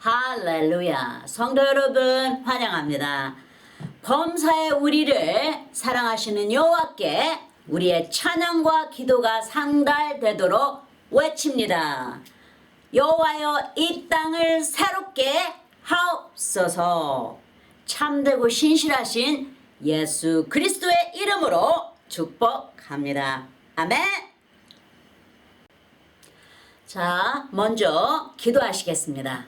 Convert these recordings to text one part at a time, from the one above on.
할렐루야. 성도 여러분 환영합니다. 범사의 우리를 사랑하시는 여호와께 우리의 찬양과 기도가 상달되도록 외칩니다. 여호와여 이 땅을 새롭게 하옵소서. 참되고 신실하신 예수 그리스도의 이름으로 축복합니다. 아멘. 자, 먼저 기도하시겠습니다.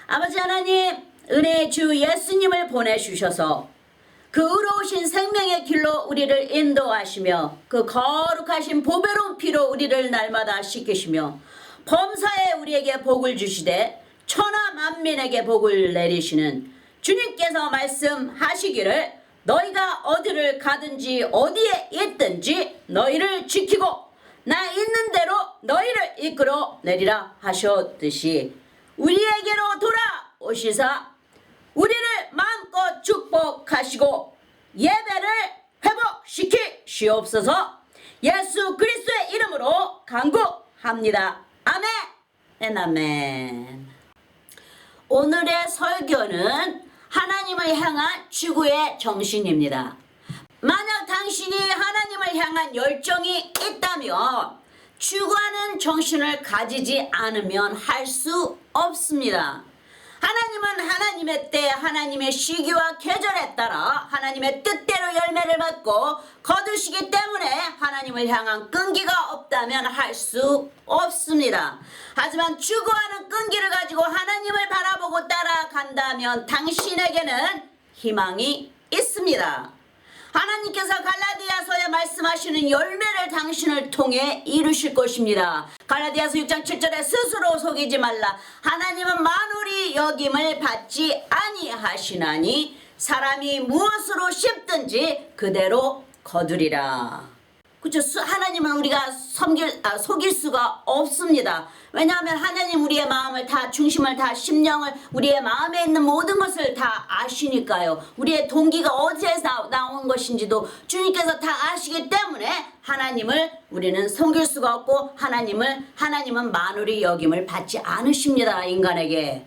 아버지 하나님, 은혜의 주 예수님을 보내주셔서 그 의로우신 생명의 길로 우리를 인도하시며 그 거룩하신 보배로운 피로 우리를 날마다 씻기시며 범사에 우리에게 복을 주시되 천하 만민에게 복을 내리시는 주님께서 말씀하시기를 너희가 어디를 가든지 어디에 있든지 너희를 지키고 나 있는 대로 너희를 이끌어 내리라 하셨듯이 우리에게로 돌아오시사 우리를 마음껏 축복하시고 예배를 회복시키시옵소서. 예수 그리스도의 이름으로 간구합니다. 아멘. 아멘. 오늘의 설교는 하나님을 향한 추구의 정신입니다. 만약 당신이 하나님을 향한 열정이 있다면 추구하는 정신을 가지지 않으면 할 수 없습니다. 하나님은 하나님의 때 하나님의 시기와 계절에 따라 하나님의 뜻대로 열매를 받고 거두시기 때문에 하나님을 향한 끈기가 없다면 할 수 없습니다. 하지만 추구하는 끈기를 가지고 하나님을 바라보고 따라간다면 당신에게는 희망이 있습니다. 하나님께서 갈라디아서에 말씀하시는 열매를 당신을 통해 이루실 것입니다. 갈라디아서 6장 7절에 스스로 속이지 말라. 하나님은 만물이 여김을 받지 아니하시나니 사람이 무엇으로 심든지 그대로 거두리라. 그렇죠? 하나님은 우리가 속일 수가 없습니다. 왜냐하면 하나님 우리의 마음을 다 중심을 다 심령을 우리의 마음에 있는 모든 것을 다 아시니까요. 우리의 동기가 어디에서 나온 것인지도 주님께서 다 아시기 때문에 하나님을 우리는 속일 수가 없고 하나님은 만물이 여김을 받지 않으십니다. 인간에게.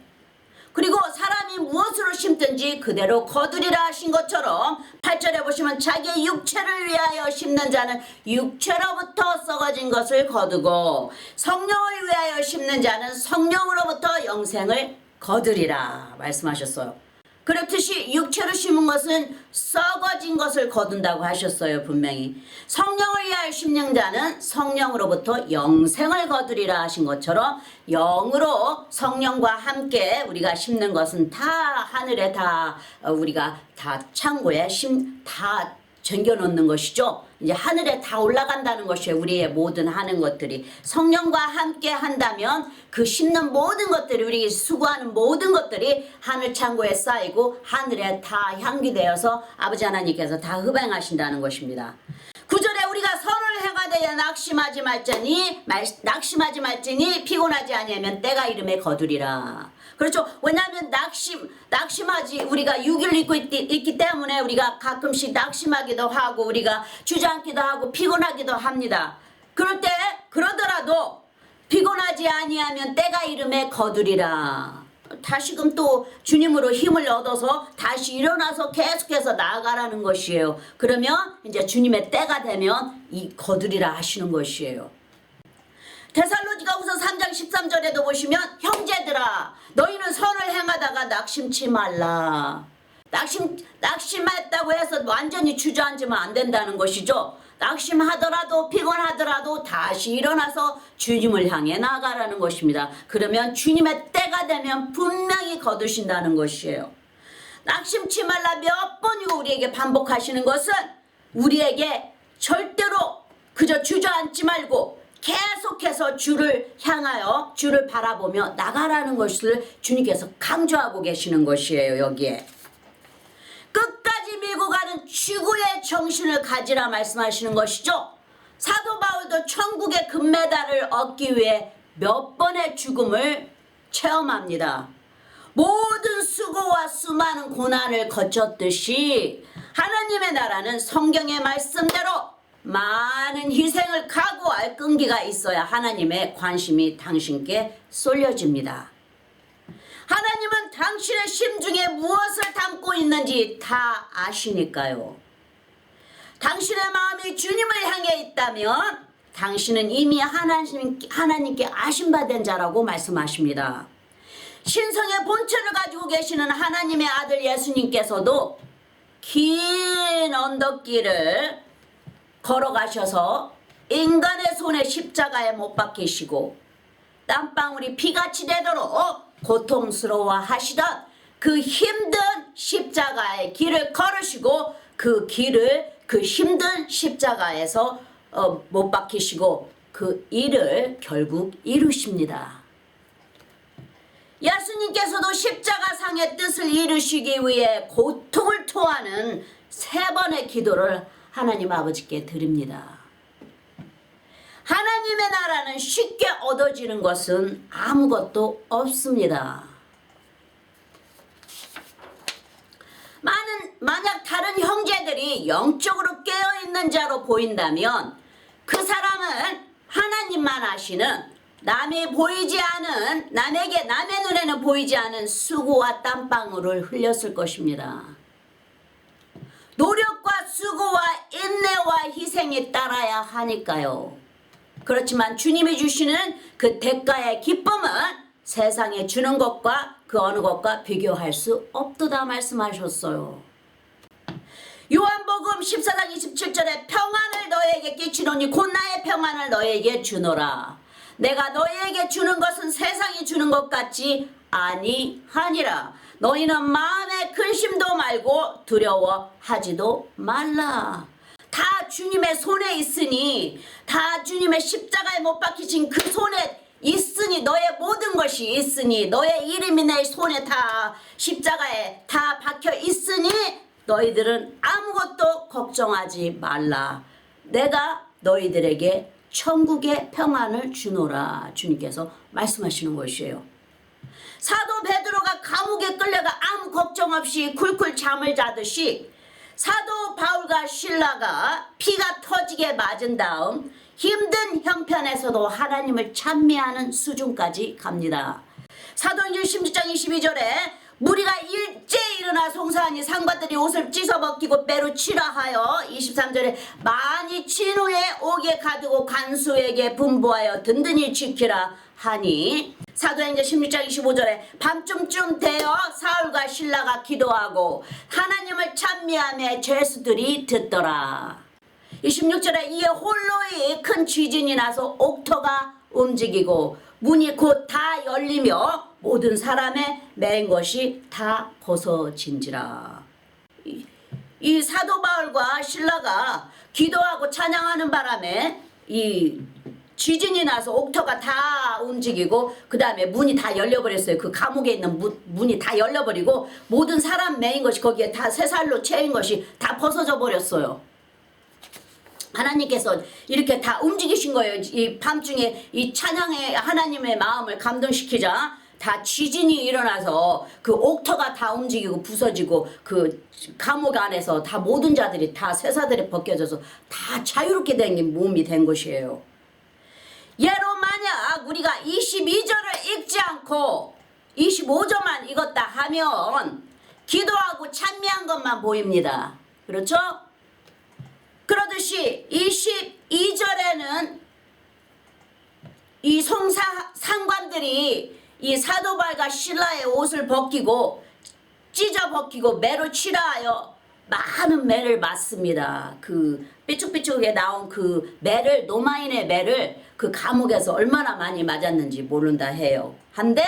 그리고 사람이 무엇으로 심든지 그대로 거두리라 하신 것처럼 8절에 보시면 자기의 육체를 위하여 심는 자는 육체로부터 썩어진 것을 거두고 성령을 위하여 심는 자는 성령으로부터 영생을 거두리라 말씀하셨어요. 그렇듯이 육체로 심은 것은 썩어진 것을 거둔다고 하셨어요. 분명히 성령을 위하여 심는 자는 성령으로부터 영생을 거두리라 하신 것처럼 영으로 성령과 함께 우리가 심는 것은 다 하늘에 다 우리가 다 창고에 다 쟁겨놓는 것이죠. 이제 하늘에 다 올라간다는 것이에요. 우리의 모든 하는 것들이 성령과 함께 한다면 그 심는 모든 것들이 우리 수고하는 모든 것들이 하늘 창고에 쌓이고 하늘에 다 향기되어서 아버지 하나님께서 다 흡행하신다는 것입니다. 9절에 우리가 선을 행하되 낙심하지 말지니 피곤하지 아니하면 때가 이름에 거두리라. 그렇죠. 왜냐하면 낙심하지 우리가 6일 입고 있기 때문에 우리가 가끔씩 낙심하기도 하고 우리가 주저앉기도 하고 피곤하기도 합니다. 그러더라도 피곤하지 아니하면 때가 이름에 거두리라. 다시금 또 주님으로 힘을 얻어서 다시 일어나서 계속해서 나아가라는 것이에요. 그러면 이제 주님의 때가 되면 이 거두리라 하시는 것이에요. 데살로니가후서 3장 13절에도 보시면 형제들아 너희는 선을 행하다가 낙심치 말라. 낙심했다고 해서 완전히 주저앉으면 안 된다는 것이죠. 낙심하더라도 피곤하더라도 다시 일어나서 주님을 향해 나아가라는 것입니다. 그러면 주님의 때가 되면 분명히 거두신다는 것이에요. 낙심치 말라 몇 번이고 우리에게 반복하시는 것은 우리에게 절대로 그저 주저앉지 말고 계속해서 주를 향하여 주를 바라보며 나가라는 것을 주님께서 강조하고 계시는 것이에요. 여기에 끝까지 밀고 가는 추구의 정신을 가지라 말씀하시는 것이죠. 사도 바울도 천국의 금메달을 얻기 위해 몇 번의 죽음을 체험합니다. 모든 수고와 수많은 고난을 거쳤듯이 하나님의 나라는 성경의 말씀대로 많은 희생을 각오할 끈기가 있어야 하나님의 관심이 당신께 쏠려집니다. 하나님은 당신의 심중에 무엇을 담고 있는지 다 아시니까요. 당신의 마음이 주님을 향해 있다면 당신은 이미 하나님께 아심받은 자라고 말씀하십니다. 신성의 본체를 가지고 계시는 하나님의 아들 예수님께서도 긴 언덕길을 걸어가셔서 인간의 손에 십자가에 못 박히시고 땀방울이 피같이 되도록 고통스러워 하시던 그 힘든 십자가의 길을 걸으시고 그 힘든 십자가에서 못 박히시고 그 일을 결국 이루십니다. 예수님께서도 십자가상의 뜻을 이루시기 위해 고통을 토하는 3번의 기도를 하나님 아버지께 드립니다. 하나님의 나라는 쉽게 얻어지는 것은 아무것도 없습니다. 만약 다른 형제들이 영적으로 깨어있는 자로 보인다면 그 사람은 하나님만 아시는 남의 눈에는 보이지 않은 수고와 땀방울을 흘렸을 것입니다. 노력과 수고와 인내와 희생이 따라야 하니까요. 그렇지만 주님이 주시는 그 대가의 기쁨은 세상에 주는 것과 그 어느 것과 비교할 수 없도다 말씀하셨어요. 요한복음 14장 27절에 평안을 너에게 끼치노니 곧 나의 평안을 너에게 주노라. 내가 너희에게 주는 것은 세상이 주는 것 같지 아니하니라. 너희는 마음에 근심도 말고 두려워하지도 말라. 다 주님의 손에 있으니, 다 주님의 십자가에 못 박히신 그 손에 있으니, 너의 모든 것이 있으니, 너의 이름이 내 손에 다 십자가에 다 박혀 있으니 너희들은 아무것도 걱정하지 말라. 내가 너희들에게 천국의 평안을 주노라. 주님께서 말씀하시는 것이에요. 사도 베드로가 감옥에 끌려가 아무 걱정 없이 쿨쿨 잠을 자듯이 사도 바울과 실라가 피가 터지게 맞은 다음 힘든 형편에서도 하나님을 찬미하는 수준까지 갑니다. 사도행전 16장 22절에 무리가 일제히 일어나 송사하니 상관들이 옷을 찢어 벗기고 빼로 치라 하여 23절에 많이 친 후에 옥에 가두고 간수에게 분부하여 든든히 지키라 하니 사도행전 16장 25절에 밤쯤쯤 되어 사울과 실라가 기도하고 하나님을 찬미하며 죄수들이 듣더라. 26절에 이에 홀로이 큰 지진이 나서 옥토가 움직이고 문이 곧 다 열리며 모든 사람의 매인 것이 다 벗어진지라. 이 사도 바울과 실라가 기도하고 찬양하는 바람에 이 지진이 나서 옥토가 다 움직이고 그 다음에 문이 다 열려버렸어요. 그 감옥에 있는 문이 다 열려버리고 모든 사람 매인 것이 거기에 다 쇠살로 채인 것이 다 벗어져 버렸어요. 하나님께서 이렇게 다 움직이신 거예요. 이 밤중에 이 찬양의 하나님의 마음을 감동시키자 다 지진이 일어나서 그 옥토가 다 움직이고 부서지고 그 감옥 안에서 다 모든 자들이 다 쇠사들이 벗겨져서 다 자유롭게 된 몸이 된 것이에요. 예로 만약 우리가 22절을 읽지 않고 25절만 읽었다 하면 기도하고 찬미한 것만 보입니다. 그렇죠? 그러듯이 22절에는 이 상관들이 이 사도발과 실라의 옷을 벗기고 찢어 벗기고 매로 치라하여 많은 매를 맞습니다. 그 삐쭉삐쭉하게 나온 그 매를, 로마인의 매를 그 감옥에서 얼마나 많이 맞았는지 모른다 해요. 한데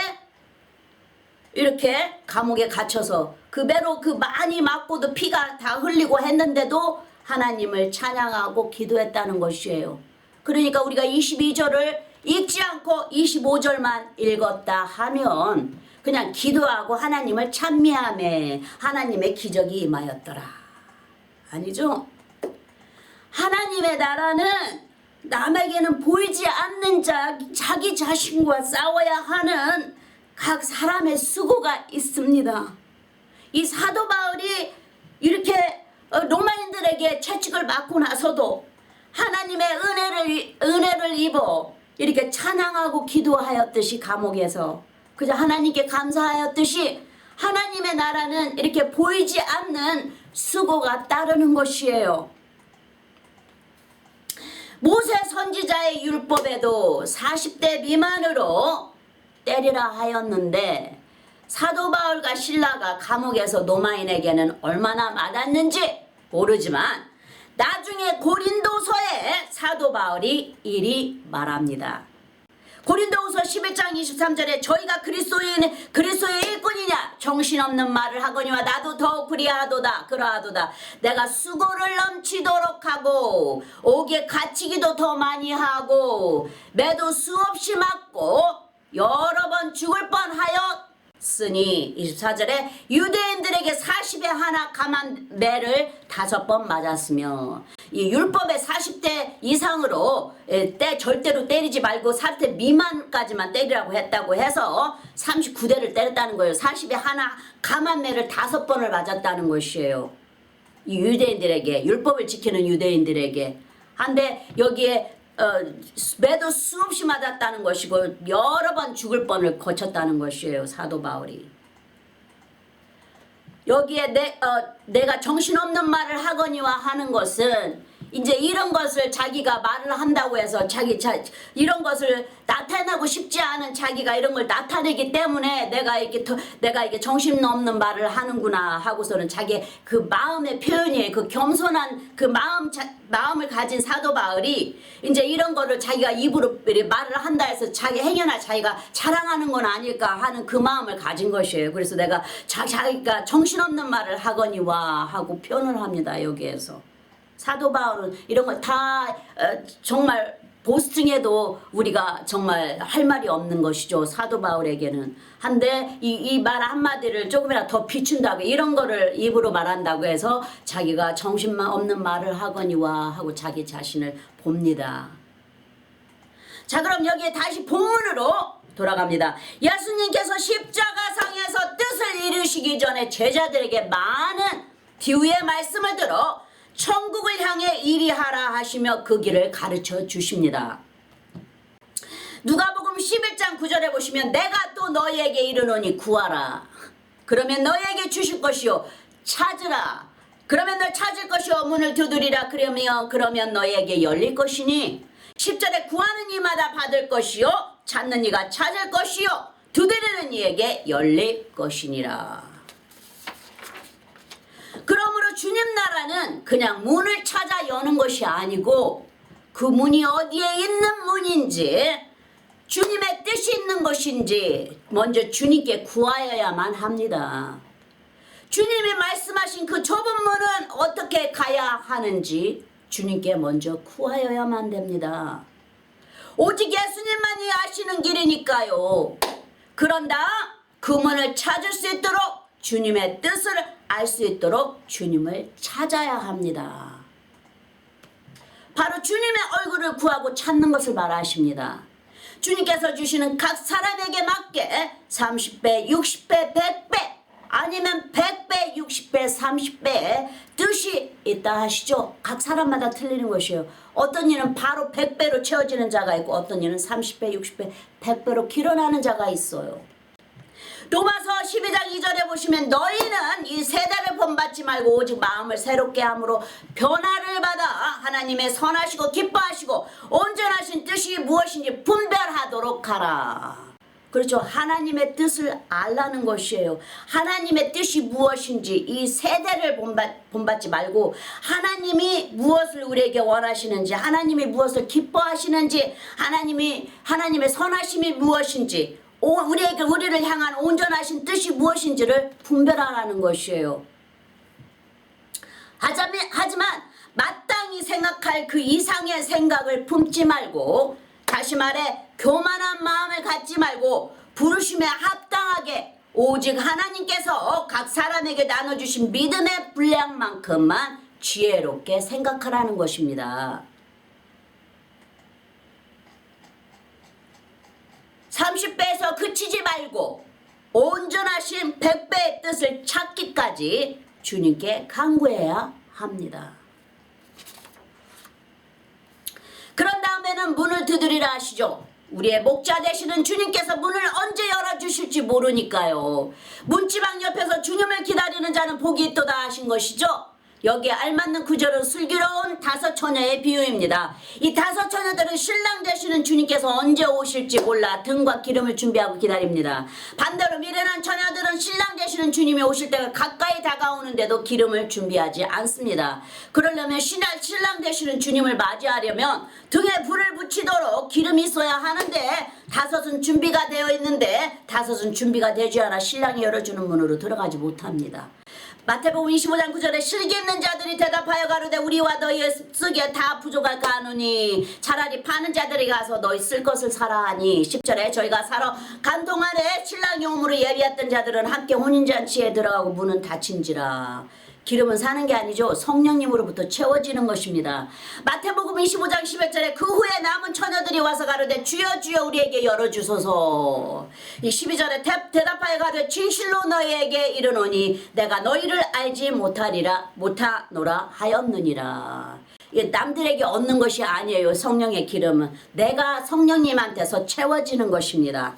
이렇게 감옥에 갇혀서 그 매로 그 많이 맞고도 피가 다 흘리고 했는데도 하나님을 찬양하고 기도했다는 것이에요. 그러니까 우리가 22절을 읽지 않고 25절만 읽었다 하면 그냥 기도하고 하나님을 찬미하며 하나님의 기적이 임하였더라. 아니죠? 하나님의 나라는 남에게는 보이지 않는 자기 자신과 싸워야 하는 각 사람의 수고가 있습니다. 이 사도 바울이 이렇게 로마인들에게 채찍을 맞고 나서도 하나님의 은혜를 입어 이렇게 찬양하고 기도하였듯이 감옥에서 그저 하나님께 감사하였듯이 하나님의 나라는 이렇게 보이지 않는 수고가 따르는 것이에요. 모세 선지자의 율법에도 40대 미만으로 때리라 하였는데 사도 바울과 실라가 감옥에서 노마인에게는 얼마나 맞았는지 모르지만 나중에 고린도서에 사도 바울이 이리 말합니다. 고린도후서 11장 23절에 저희가 그리스도의 일꾼이냐 정신없는 말을 하거니와 나도 더욱 그리하도다 그러하도다. 내가 수고를 넘치도록 하고 옥에 갇히기도 더 많이 하고 매도 수없이 맞고 여러 번 죽을 뻔하였으니 24절에 유대인들에게 40에 하나 감한 매를 5번 맞았으며 이 율법의 40대 이상으로 절대로 때리지 말고 40대 미만까지만 때리라고 했다고 해서 39대를 때렸다는 거예요. 40에 하나 감한 매를 5번을 맞았다는 것이에요. 이 유대인들에게, 율법을 지키는 유대인들에게. 한데 여기에 매도 수없이 맞았다는 것이고 여러 번 죽을 뻔을 거쳤다는 것이에요. 사도 바울이. 여기에 내가 정신없는 말을 하거니와 하는 것은 이제 이런 것을 자기가 말을 한다고 해서 이런 것을 나타내고 싶지 않은 자기가 이런 걸 나타내기 때문에 내가 이게 정신없는 말을 하는구나 하고서는 자기 그 마음의 표현이 그 겸손한 그 마음을 가진 사도 바울이 이제 이런 거를 자기가 입으로 말을 한다 해서 자기 행여나 자기가 자랑하는 건 아닐까 하는 그 마음을 가진 것이에요. 그래서 내가 자기가 정신없는 말을 하거니와 하고 표현을 합니다. 여기에서. 사도 바울은 이런 걸 다 정말 보스팅해도 우리가 정말 할 말이 없는 것이죠. 사도 바울에게는. 한데 이 말 한마디를 조금이라도 더 비춘다고 이런 거를 입으로 말한다고 해서 자기가 정신만 없는 말을 하거니와 하고 자기 자신을 봅니다. 자, 그럼 여기에 다시 본문으로 돌아갑니다. 예수님께서 십자가상에서 뜻을 이루시기 전에 제자들에게 많은 비유의 말씀을 들어 천국을 향해 이리 하라 하시며 그 길을 가르쳐 주십니다. 누가복음 11장 9절에 보시면 내가 또 너희에게 이르노니 구하라. 그러면 너희에게 주실 것이요. 찾으라. 그러면 너 찾을 것이요. 문을 두드리라. 그러면 너희에게 열릴 것이니 10절에 구하는 이마다 받을 것이요. 찾는 이가 찾을 것이요. 두드리는 이에게 열릴 것이니라. 그러므로 주님 나라는 그냥 문을 찾아 여는 것이 아니고 그 문이 어디에 있는 문인지 주님의 뜻이 있는 것인지 먼저 주님께 구하여야만 합니다. 주님이 말씀하신 그 좁은 문은 어떻게 가야 하는지 주님께 먼저 구하여야만 됩니다. 오직 예수님만이 아시는 길이니까요. 그런다 그 문을 찾을 수 있도록 주님의 뜻을 알 수 있도록 주님을 찾아야 합니다. 바로 주님의 얼굴을 구하고 찾는 것을 말하십니다. 주님께서 주시는 각 사람에게 맞게 30배, 60배, 100배 아니면 100배, 60배, 30배의 뜻이 있다 하시죠. 각 사람마다 틀리는 것이에요. 어떤 이는 바로 100배로 채워지는 자가 있고 어떤 이는 30배, 60배, 100배로 길어나는 자가 있어요. 로마서 12장 2절에 보시면 너희는 이 세대를 본받지 말고 오직 마음을 새롭게 함으로 변화를 받아 하나님의 선하시고 기뻐하시고 온전하신 뜻이 무엇인지 분별하도록 하라. 그렇죠. 하나님의 뜻을 알라는 것이에요. 하나님의 뜻이 무엇인지 이 세대를 본받지 말고 하나님이 무엇을 우리에게 원하시는지 하나님이 무엇을 기뻐하시는지 하나님의 선하심이 무엇인지 우리를 향한 온전하신 뜻이 무엇인지를 분별하라는 것이에요. 하지만 마땅히 생각할 그 이상의 생각을 품지 말고 다시 말해 교만한 마음을 갖지 말고 부르심에 합당하게 오직 하나님께서 각 사람에게 나눠주신 믿음의 분량만큼만 지혜롭게 생각하라는 것입니다. 30배에서 그치지 말고 온전하신 100배의 뜻을 찾기까지 주님께 간구해야 합니다. 그런 다음에는 문을 두드리라 하시죠. 우리의 목자 되시는 주님께서 문을 언제 열어주실지 모르니까요. 문지방 옆에서 주님을 기다리는 자는 복이 있도다 하신 것이죠. 여기에 알맞는 구절은 슬기로운 5 처녀의 비유입니다. 이 5 처녀들은 신랑 되시는 주님께서 언제 오실지 몰라 등과 기름을 준비하고 기다립니다. 반대로 미련한 처녀들은 신랑 되시는 주님이 오실 때가 가까이 다가오는데도 기름을 준비하지 않습니다. 그러려면 신랑 되시는 주님을 맞이하려면 등에 불을 붙이도록 기름이 있어야 하는데 5은 준비가 되어 있는데 5은 준비가 되지 않아 신랑이 열어주는 문으로 들어가지 못합니다. 마태복음 25장 9절에 실기 있는 자들이 대답하여 가로되 우리와 너희의 쓰기에 다 부족할까 하노니 차라리 파는 자들이 가서 너희 쓸 것을 사라 하니 10절에 저희가 사러 간 동안에 신랑이 오므로 예비했던 자들은 함께 혼인잔치에 들어가고 문은 닫힌지라. 기름은 사는 게 아니죠. 성령님으로부터 채워지는 것입니다. 마태복음 25장 11절에 그 후에 남은 처녀들이 와서 가로되 주여 주여 우리에게 열어주소서. 이 12절에 대답하여 가로되 진실로 너희에게 이르노니 내가 너희를 알지 못하노라 하였느니라. 남들에게 얻는 것이 아니에요. 성령의 기름은 내가 성령님한테서 채워지는 것입니다.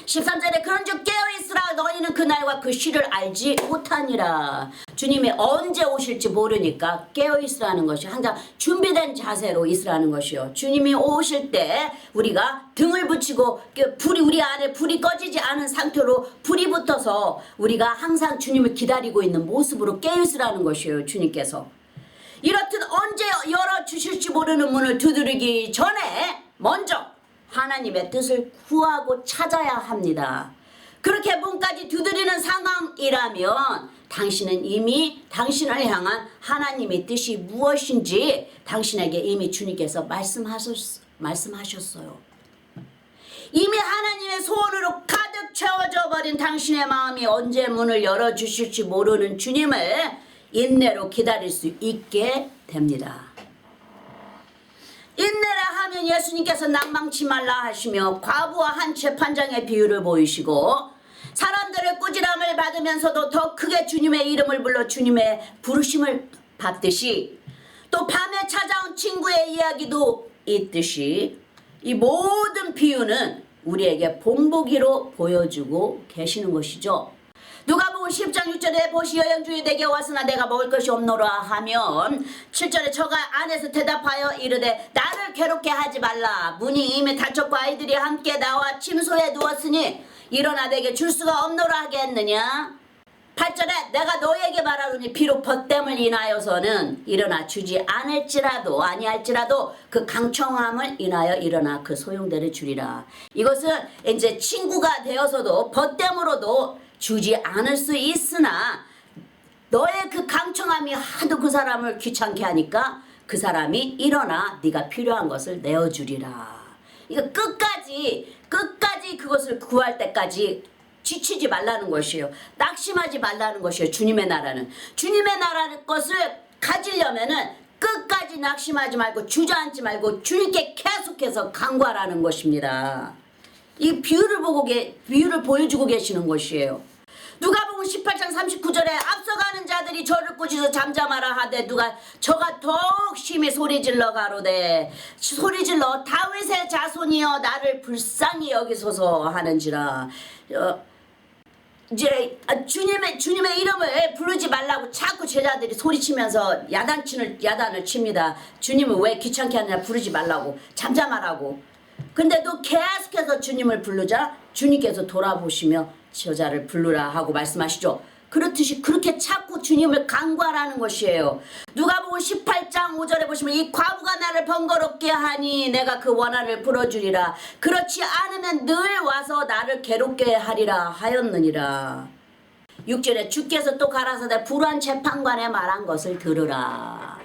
13절에 그런즉 깨어있으라 너희는 그날과 그 시를 알지 못하니라. 주님이 언제 오실지 모르니까 깨어있으라는 것이 항상 준비된 자세로 있으라는 것이요. 주님이 오실 때 우리가 등을 붙이고 우리 안에 불이 꺼지지 않은 상태로 불이 붙어서 우리가 항상 주님을 기다리고 있는 모습으로 깨어있으라는 것이에요. 주님께서 이렇듯 언제 열어주실지 모르는 문을 두드리기 전에 먼저 하나님의 뜻을 구하고 찾아야 합니다. 그렇게 문까지 두드리는 상황이라면 당신은 이미 당신을 향한 하나님의 뜻이 무엇인지 당신에게 이미 주님께서 말씀하셨어요. 이미 하나님의 소원으로 가득 채워져 버린 당신의 마음이 언제 문을 열어주실지 모르는 주님을 인내로 기다릴 수 있게 됩니다. 인내라 하면 예수님께서 낭망치 말라 하시며 과부와 한 재판장의 비유를 보이시고 사람들의 꾸지람을 받으면서도 더 크게 주님의 이름을 불러 주님의 부르심을 받듯이 또 밤에 찾아온 친구의 이야기도 있듯이 이 모든 비유는 우리에게 본보기로 보여주고 계시는 것이죠. 누가복음 10장 6절에 보시 여행중에 내게 왔으나 내가 먹을 것이 없노라 하면 7절에 저가 안에서 대답하여 이르되 나를 괴롭게 하지 말라. 문이 이미 닫혔고 아이들이 함께 나와 침소에 누웠으니 일어나 내게 줄 수가 없노라 하겠느냐. 8절에 내가 너에게 말하노니 비록 벗됨을 인하여서는 일어나 주지 아니할지라도 그 강청함을 인하여 일어나 그 소용대를 주리라. 이것은 이제 친구가 되어서도 벗됨으로도 주지 않을 수 있으나 너의 그 강청함이 하도 그 사람을 귀찮게 하니까 그 사람이 일어나 네가 필요한 것을 내어주리라. 이거 끝까지 그것을 구할 때까지 지치지 말라는 것이에요. 낙심하지 말라는 것이에요. 주님의 나라는 것을 가지려면은 끝까지 낙심하지 말고 주저앉지 말고 주님께 계속해서 간구하라는 것입니다. 이 비유를 보여주고 계시는 것이에요. 누가복음 18장 39절에 앞서가는 자들이 저를 꾸짖어 잠잠하라 하되 저가 더욱 심히 소리질러 가로되 소리질러 다윗의 자손이여 나를 불쌍히 여기소서 하는지라. 이제 주님의 이름을 부르지 말라고 자꾸 제자들이 소리치면서 야단을 칩니다. 주님은 왜 귀찮게 하느냐, 부르지 말라고, 잠잠하라고. 근데 또 계속해서 주님을 부르자 주님께서 돌아보시며 저자를 부르라 하고 말씀하시죠. 그렇듯이 그렇게 자꾸 주님을 간구하라는 것이에요. 누가복음 18장 5절에 보시면 이 과부가 나를 번거롭게 하니 내가 그 원한을 풀어주리라. 그렇지 않으면 늘 와서 나를 괴롭게 하리라 하였느니라. 6절에 주께서 또 가라사대 불의한 재판관에 말한 것을 들으라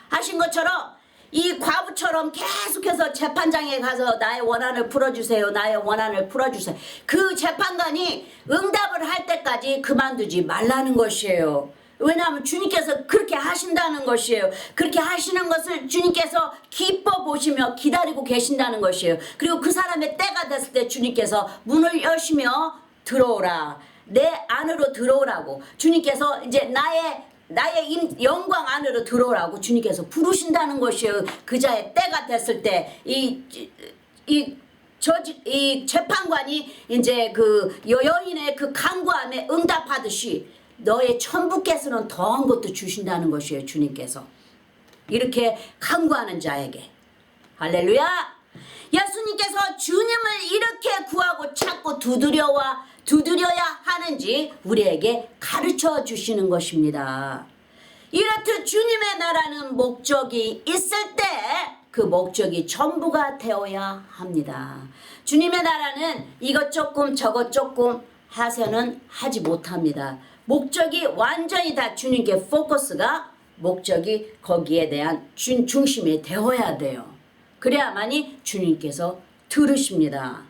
하신 것처럼 이 과부처럼 계속해서 재판장에 가서 나의 원한을 풀어주세요. 나의 원한을 풀어주세요. 그 재판관이 응답을 할 때까지 그만두지 말라는 것이에요. 왜냐하면 주님께서 그렇게 하신다는 것이에요. 그렇게 하시는 것을 주님께서 기뻐 보시며 기다리고 계신다는 것이에요. 그리고 그 사람의 때가 됐을 때 주님께서 문을 여시며 들어오라. 내 안으로 들어오라고. 주님께서 이제 나의 나의 영광 안으로 들어오라고 주님께서 부르신다는 것이에요. 그자의 때가 됐을 때 이 재판관이 이제 그 여인의 그 간구함에 응답하듯이 너의 천부께서는 더한 것도 주신다는 것이에요. 주님께서 이렇게 간구하는 자에게. 할렐루야. 예수님께서 주님을 이렇게 구하고 찾고 두드려야 하는지 우리에게 가르쳐 주시는 것입니다. 이렇듯 주님의 나라는 목적이 있을 때 그 목적이 전부가 되어야 합니다. 주님의 나라는 이것 조금 저것 조금 해서는 하지 못합니다. 목적이 완전히 다 주님께 포커스가 목적이 거기에 대한 중심이 되어야 돼요. 그래야만이 주님께서 들으십니다.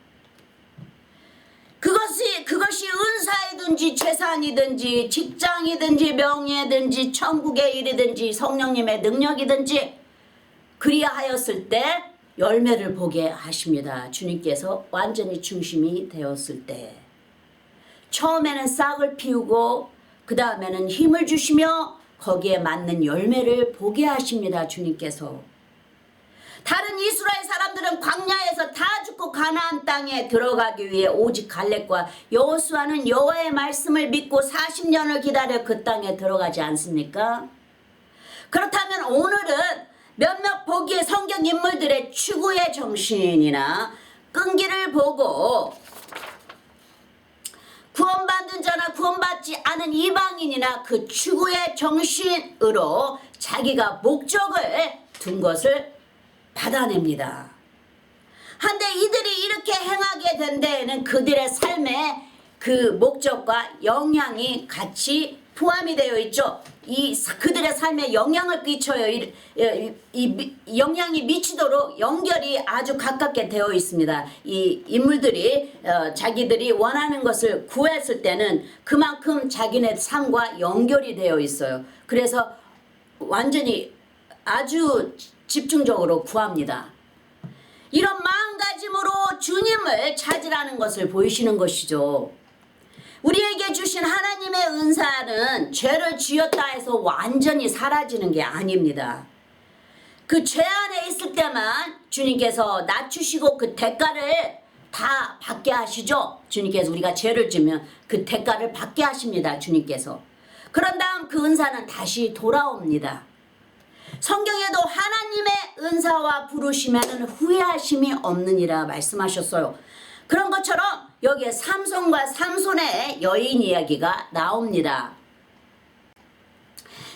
그것이 은사이든지 재산이든지 직장이든지 명예든지 천국의 일이든지 성령님의 능력이든지 그리하였을 때 열매를 보게 하십니다. 주님께서 완전히 중심이 되었을 때 처음에는 싹을 피우고 그 다음에는 힘을 주시며 거기에 맞는 열매를 보게 하십니다. 주님께서. 다른 이스라엘 사람들은 광야에서 다 죽고 가나안 땅에 들어가기 위해 오직 갈렙과 여호수아는 여호와의 말씀을 믿고 40년을 기다려 그 땅에 들어가지 않습니까? 그렇다면 오늘은 몇몇 보기에 성경 인물들의 추구의 정신이나 끈기를 보고 구원받은 자나 구원받지 않은 이방인이나 그 추구의 정신으로 자기가 목적을 둔 것을 받아냅니다. 한데 이들이 이렇게 행하게 된 데에는 그들의 삶에 그 목적과 영향이 같이 포함이 되어 있죠. 그들의 삶에 영향을 끼쳐요. 이 영향이 미치도록 연결이 아주 가깝게 되어 있습니다. 이 인물들이 자기들이 원하는 것을 구했을 때는 그만큼 자기네 삶과 연결이 되어 있어요. 그래서 완전히 아주 집중적으로 구합니다. 이런 마음가짐으로 주님을 찾으라는 것을 보이시는 것이죠. 우리에게 주신 하나님의 은사는 죄를 지었다 해서 완전히 사라지는 게 아닙니다. 그 죄 안에 있을 때만 주님께서 낮추시고 그 대가를 다 받게 하시죠. 주님께서 우리가 죄를 지면 그 대가를 받게 하십니다. 주님께서. 그런 다음 그 은사는 다시 돌아옵니다. 성경에도 하나님의 은사와 부르심에는 후회하심이 없느니라 말씀하셨어요. 그런 것처럼 여기에 삼손과 삼손의 여인 이야기가 나옵니다.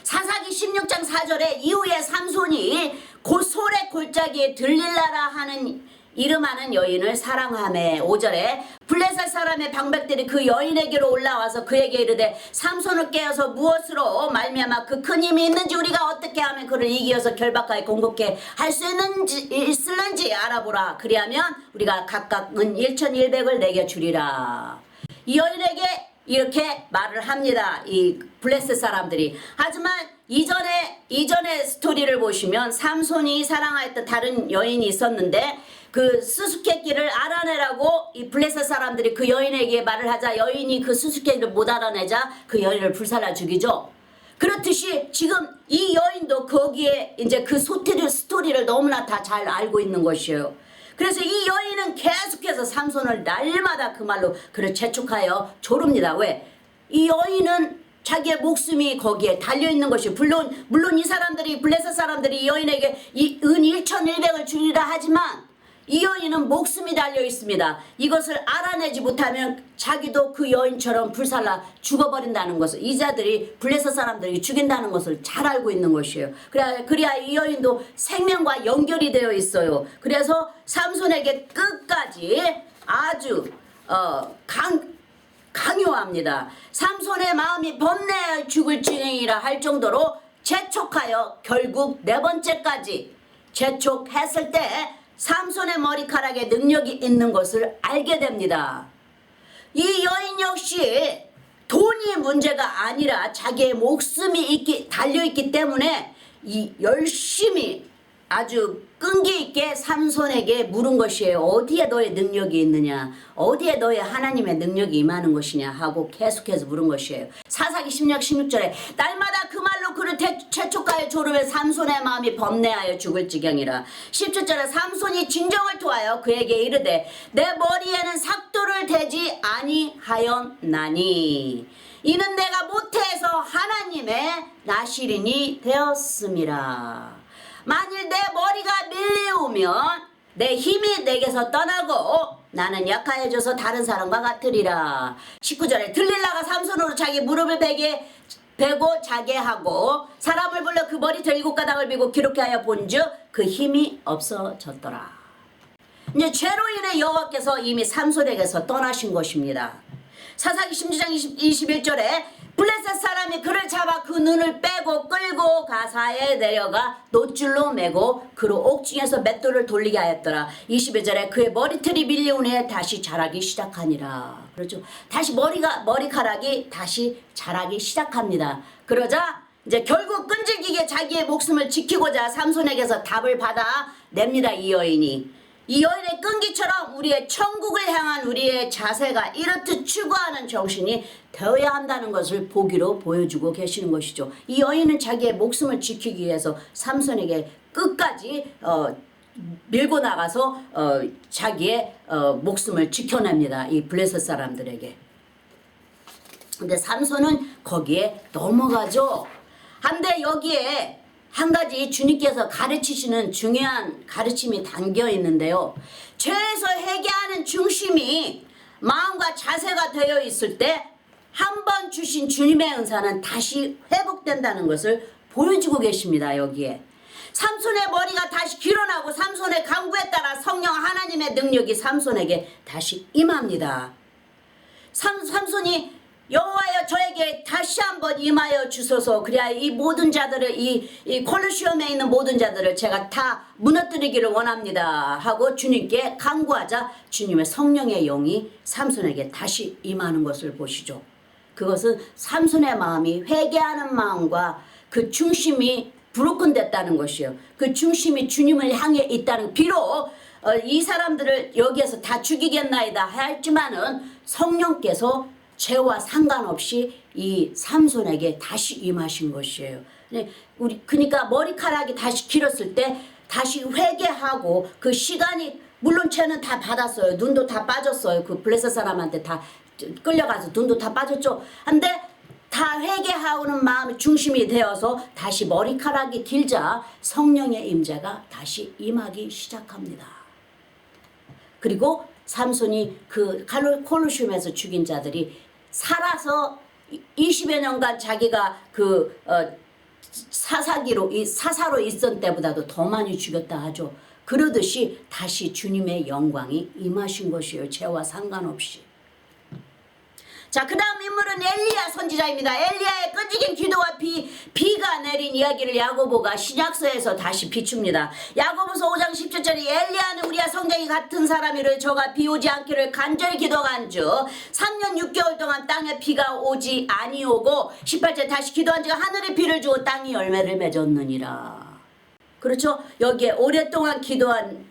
사사기 16장 4절에 이후에 삼손이 솔의 골짜기에 들릴라라 하는 이름하는 여인을 사랑하매 5절에 블레셋 사람의 방백들이 그 여인에게로 올라와서 그에게 이르되 삼손을 깨어서 무엇으로 말미암아 그 큰 힘이 있는지 우리가 어떻게 하면 그를 이기어서 결박하여 공격해 할 수 있을는지 알아보라. 그리하면 우리가 각각 은 1,100을 내게 주리라. 이 여인에게 이렇게 말을 합니다. 이 블레셋 사람들이. 하지만 이전의 스토리를 보시면 삼손이 사랑하였던 다른 여인이 있었는데 그 수수께끼를 알아내라고 이 블레셋 사람들이 그 여인에게 말을 하자 여인이 그 수수께끼를 못 알아내자 그 여인을 불살라 죽이죠. 그렇듯이 지금 이 여인도 거기에 이제 그 스토리를 너무나 다 잘 알고 있는 것이에요. 그래서 이 여인은 계속해서 삼손을 날마다 그 말로 그를 재촉하여 조릅니다. 왜? 이 여인은 자기의 목숨이 거기에 달려있는 것이 물론 이 사람들이 블레셋 사람들이 이 여인에게 이 은 1,100을 주리라 하지만 이 여인은 목숨이 달려 있습니다. 이것을 알아내지 못하면 자기도 그 여인처럼 불살라 죽어버린다는 것을 이자들이 블레셋 사람들이 죽인다는 것을 잘 알고 있는 것이에요. 그래야 이 여인도 생명과 연결이 되어 있어요. 그래서 삼손에게 끝까지 아주 강요합니다. 삼손의 마음이 번뇌하여 죽을지니라 할 정도로 재촉하여 결국 네 번째까지 재촉했을 때 삼손의 머리카락에 능력이 있는 것을 알게 됩니다. 이 여인 역시 돈이 문제가 아니라 자기의 목숨이 달려있기 때문에 이 열심히 아주 끈기 있게 삼손에게 물은 것이에요. 어디에 너의 능력이 있느냐? 어디에 너의 하나님의 능력이 임하는 것이냐? 하고 계속해서 물은 것이에요. 사사기 16절에 날마다 그 말로 그를 채촉하여 조르며 삼손의 마음이 범내하여 죽을 지경이라. 17절에 삼손이 진정을 토하여 그에게 이르되 내 머리에는 삭도를 대지 아니하였나니 이는 내가 모태에서 하나님의 나실인이 되었음이라. 만일 내 머리가 밀리우면 내 힘이 내게서 떠나고 나는 약하여져서 다른 사람과 같으리라. 19절에 들릴라가 삼손으로 자기 무릎을 베고 자게 하고 사람을 불러 그 머리털 7가닥을 비고 기록해 하여 본즉 그 힘이 없어졌더라. 이제 죄로 인해 여호와께서 이미 삼손에게서 떠나신 것입니다. 사사기 16장 21절에 블레셋 사람이 그를 잡아 그 눈을 빼고 끌고 가사에 내려가 놋줄로 매고 그로 옥중에서 맷돌을 돌리게 하였더라. 21절에 그의 머리털이 밀려온 후에 다시 자라기 시작하니라. 그렇죠. 다시 머리카락이 다시 자라기 시작합니다. 그러자 이제 결국 끈질기게 자기의 목숨을 지키고자 삼손에게서 답을 받아 냅니다. 이 여인이. 이 여인의 끈기처럼 우리의 천국을 향한 우리의 자세가 이렇듯 추구하는 정신이 되어야 한다는 것을 보기로 보여주고 계시는 것이죠. 이 여인은 자기의 목숨을 지키기 위해서 삼손에게 끝까지 밀고 나가서 자기의 목숨을 지켜냅니다. 이 블레셋 사람들에게. 근데 삼손은 거기에 넘어가죠. 한데 여기에 한 가지 주님께서 가르치시는 중요한 가르침이 담겨 있는데요. 죄에서 회개하는 중심이 마음과 자세가 되어 있을 때 한 번 주신 주님의 은사는 다시 회복된다는 것을 보여주고 계십니다. 여기에 삼손의 머리가 다시 길어나고 삼손의 간구에 따라 성령 하나님의 능력이 삼손에게 다시 임합니다. 삼손이 여호와여 저에게 다시 한번 임하여 주소서. 그래야 이 모든 자들을 이 콜로시움에 있는 모든 자들을 제가 다 무너뜨리기를 원합니다 하고 주님께 간구하자 주님의 성령의 영이 삼손에게 다시 임하는 것을 보시죠. 그것은 삼손의 마음이 회개하는 마음과 그 중심이 브로큰 됐다는 것이에요. 그 중심이 주님을 향해 있다는, 비록 이 사람들을 여기에서 다 죽이겠나이다 했지만은 성령께서 죄와 상관없이 이 삼손에게 다시 임하신 것이에요. 그러니까 머리카락이 다시 길었을 때 다시 회개하고 그 시간이, 물론 죄는 다 받았어요. 눈도 다 빠졌어요. 그 블레셋 사람한테 다 끌려가서 눈도 다 빠졌죠. 근데 다 회개하는 마음이 중심이 되어서 다시 머리카락이 길자 성령의 임재가 다시 임하기 시작합니다. 그리고 삼손이 그 콜로시움에서 죽인 자들이 살아서 20여 년간 자기가 그 사사로 있던 때보다도 더 많이 죽였다 하죠. 그러듯이 다시 주님의 영광이 임하신 것이에요. 죄와 상관없이. 자, 그 다음 인물은 엘리야 선지자입니다. 엘리야의 끈질긴 기도와 비가 내린 이야기를 야고보가 신약서에서 다시 비춥니다. 야고보서 5장 17절에 엘리야는 우리와 성경이 같은 사람이를 저가 비 오지 않기를 간절히 기도한즉 3년 6개월 동안 땅에 비가 오지 아니오고 18절 다시 기도한즉 하늘에 비를 주고 땅이 열매를 맺었느니라. 그렇죠. 여기에 오랫동안 기도한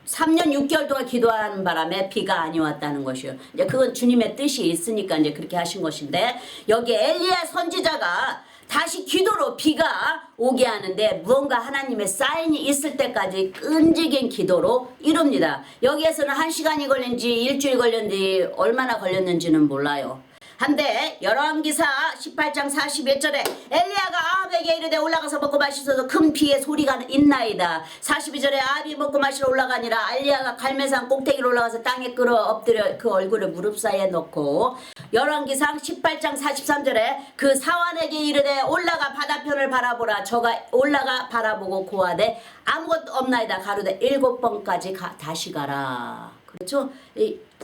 3년 6개월 동안 기도하는 바람에 비가 아니왔다는 것이요. 이제 그건 주님의 뜻이 있으니까 이제 그렇게 하신 것인데, 여기 엘리야 선지자가 다시 기도로 비가 오게 하는데 무언가 하나님의 사인이 있을 때까지 끈질긴 기도로 이룹니다. 여기에서는 1시간이 걸렸는지 일주일 걸렸는지 얼마나 걸렸는지는 몰라요. 한데 열왕기사 18장 41절에 엘리야가 아합에게 이르되 올라가서 먹고 마시소서 큰 비의 소리가 있나이다. 42절에 아합이 먹고 마시러 올라가니라. 엘리야가 갈매산 꼭대기로 올라가서 땅에 끌어 엎드려 그 얼굴을 무릎 사이에 넣고, 열왕기상 18장 43절에 그 사환에게 이르되 올라가 바다편을 바라보라. 저가 올라가 바라보고 고하되 아무것도 없나이다. 가로되 7번까지 다시 가라. 그렇죠?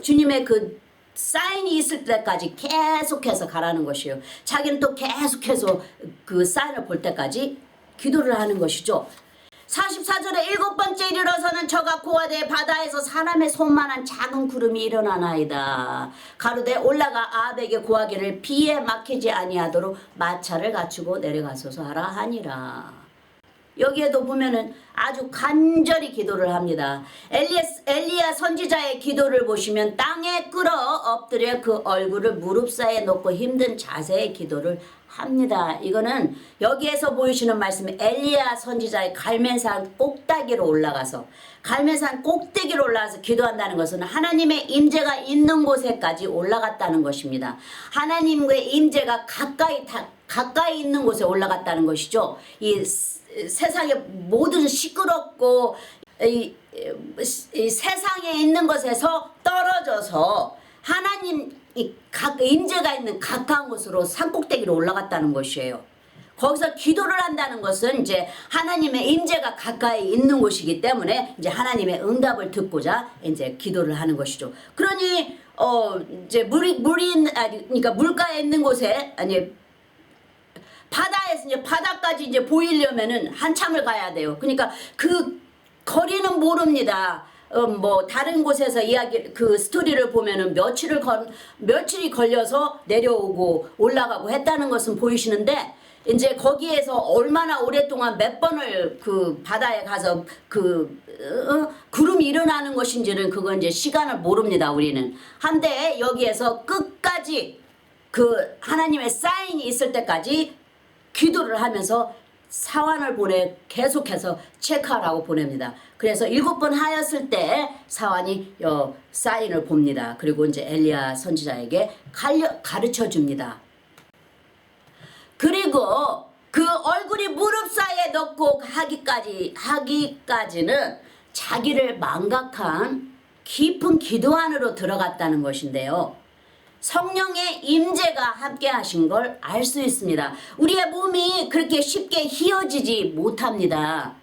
주님의 그 사인이 있을 때까지 계속해서 가라는 것이에요. 자기는 또 계속해서 그 사인을 볼 때까지 기도를 하는 것이죠. 44절에 7번째 이르러서는 저가 고하되 바다에서 사람의 손만한 작은 구름이 일어나나이다. 가로되 올라가 아합에게 고하기를 비에 막히지 아니하도록 마차를 갖추고 내려가소서 하라 하니라. 여기에도 보면은 아주 간절히 기도를 합니다. 엘리야 선지자의 기도를 보시면 땅에 끌어 엎드려 그 얼굴을 무릎 사이에 놓고 힘든 자세의 기도를 합니다. 이거는 여기에서 보이시는 말씀이 엘리야 선지자의 갈멜산 꼭대기로 올라가서 기도한다는 것은 하나님의 임재가 있는 곳에까지 올라갔다는 것입니다. 하나님의 임재가 가까이 있는 곳에 올라갔다는 것이죠. 이 세상에 모든 시끄럽고 이 세상에 있는 것에서 떨어져서 하나님 임재가 있는 가까운 곳으로 산꼭대기로 올라갔다는 것이에요. 거기서 기도를 한다는 것은 이제 하나님의 임재가 가까이 있는 곳이기 때문에 이제 하나님의 응답을 듣고자 이제 기도를 하는 것이죠. 그러니 이제 그러니까 물가에 있는 곳에 바다에서 이제 바다까지 이제 보이려면은 한참을 가야 돼요. 그러니까 그 거리는 모릅니다. 뭐 다른 곳에서 그 스토리를 보면은 며칠이 걸려서 내려오고 올라가고 했다는 것은 보이시는데, 이제 거기에서 얼마나 오랫동안 몇 번을 그 바다에 가서 구름이 일어나는 것인지는 그건 이제 시간을 모릅니다, 우리는. 한데 여기에서 끝까지 그 하나님의 사인이 있을 때까지 기도를 하면서 사환을 계속해서 체크하라고 보냅니다. 그래서 7번 하였을 때 사환이 사인을 봅니다. 그리고 이제 엘리야 선지자에게 가르쳐 줍니다. 그리고 그 얼굴이 무릎 사이에 넣고 하기까지는 자기를 망각한 깊은 기도 안으로 들어갔다는 것인데요. 성령의 임재가 함께 하신 걸 알 수 있습니다. 우리의 몸이 그렇게 쉽게 휘어지지 못합니다.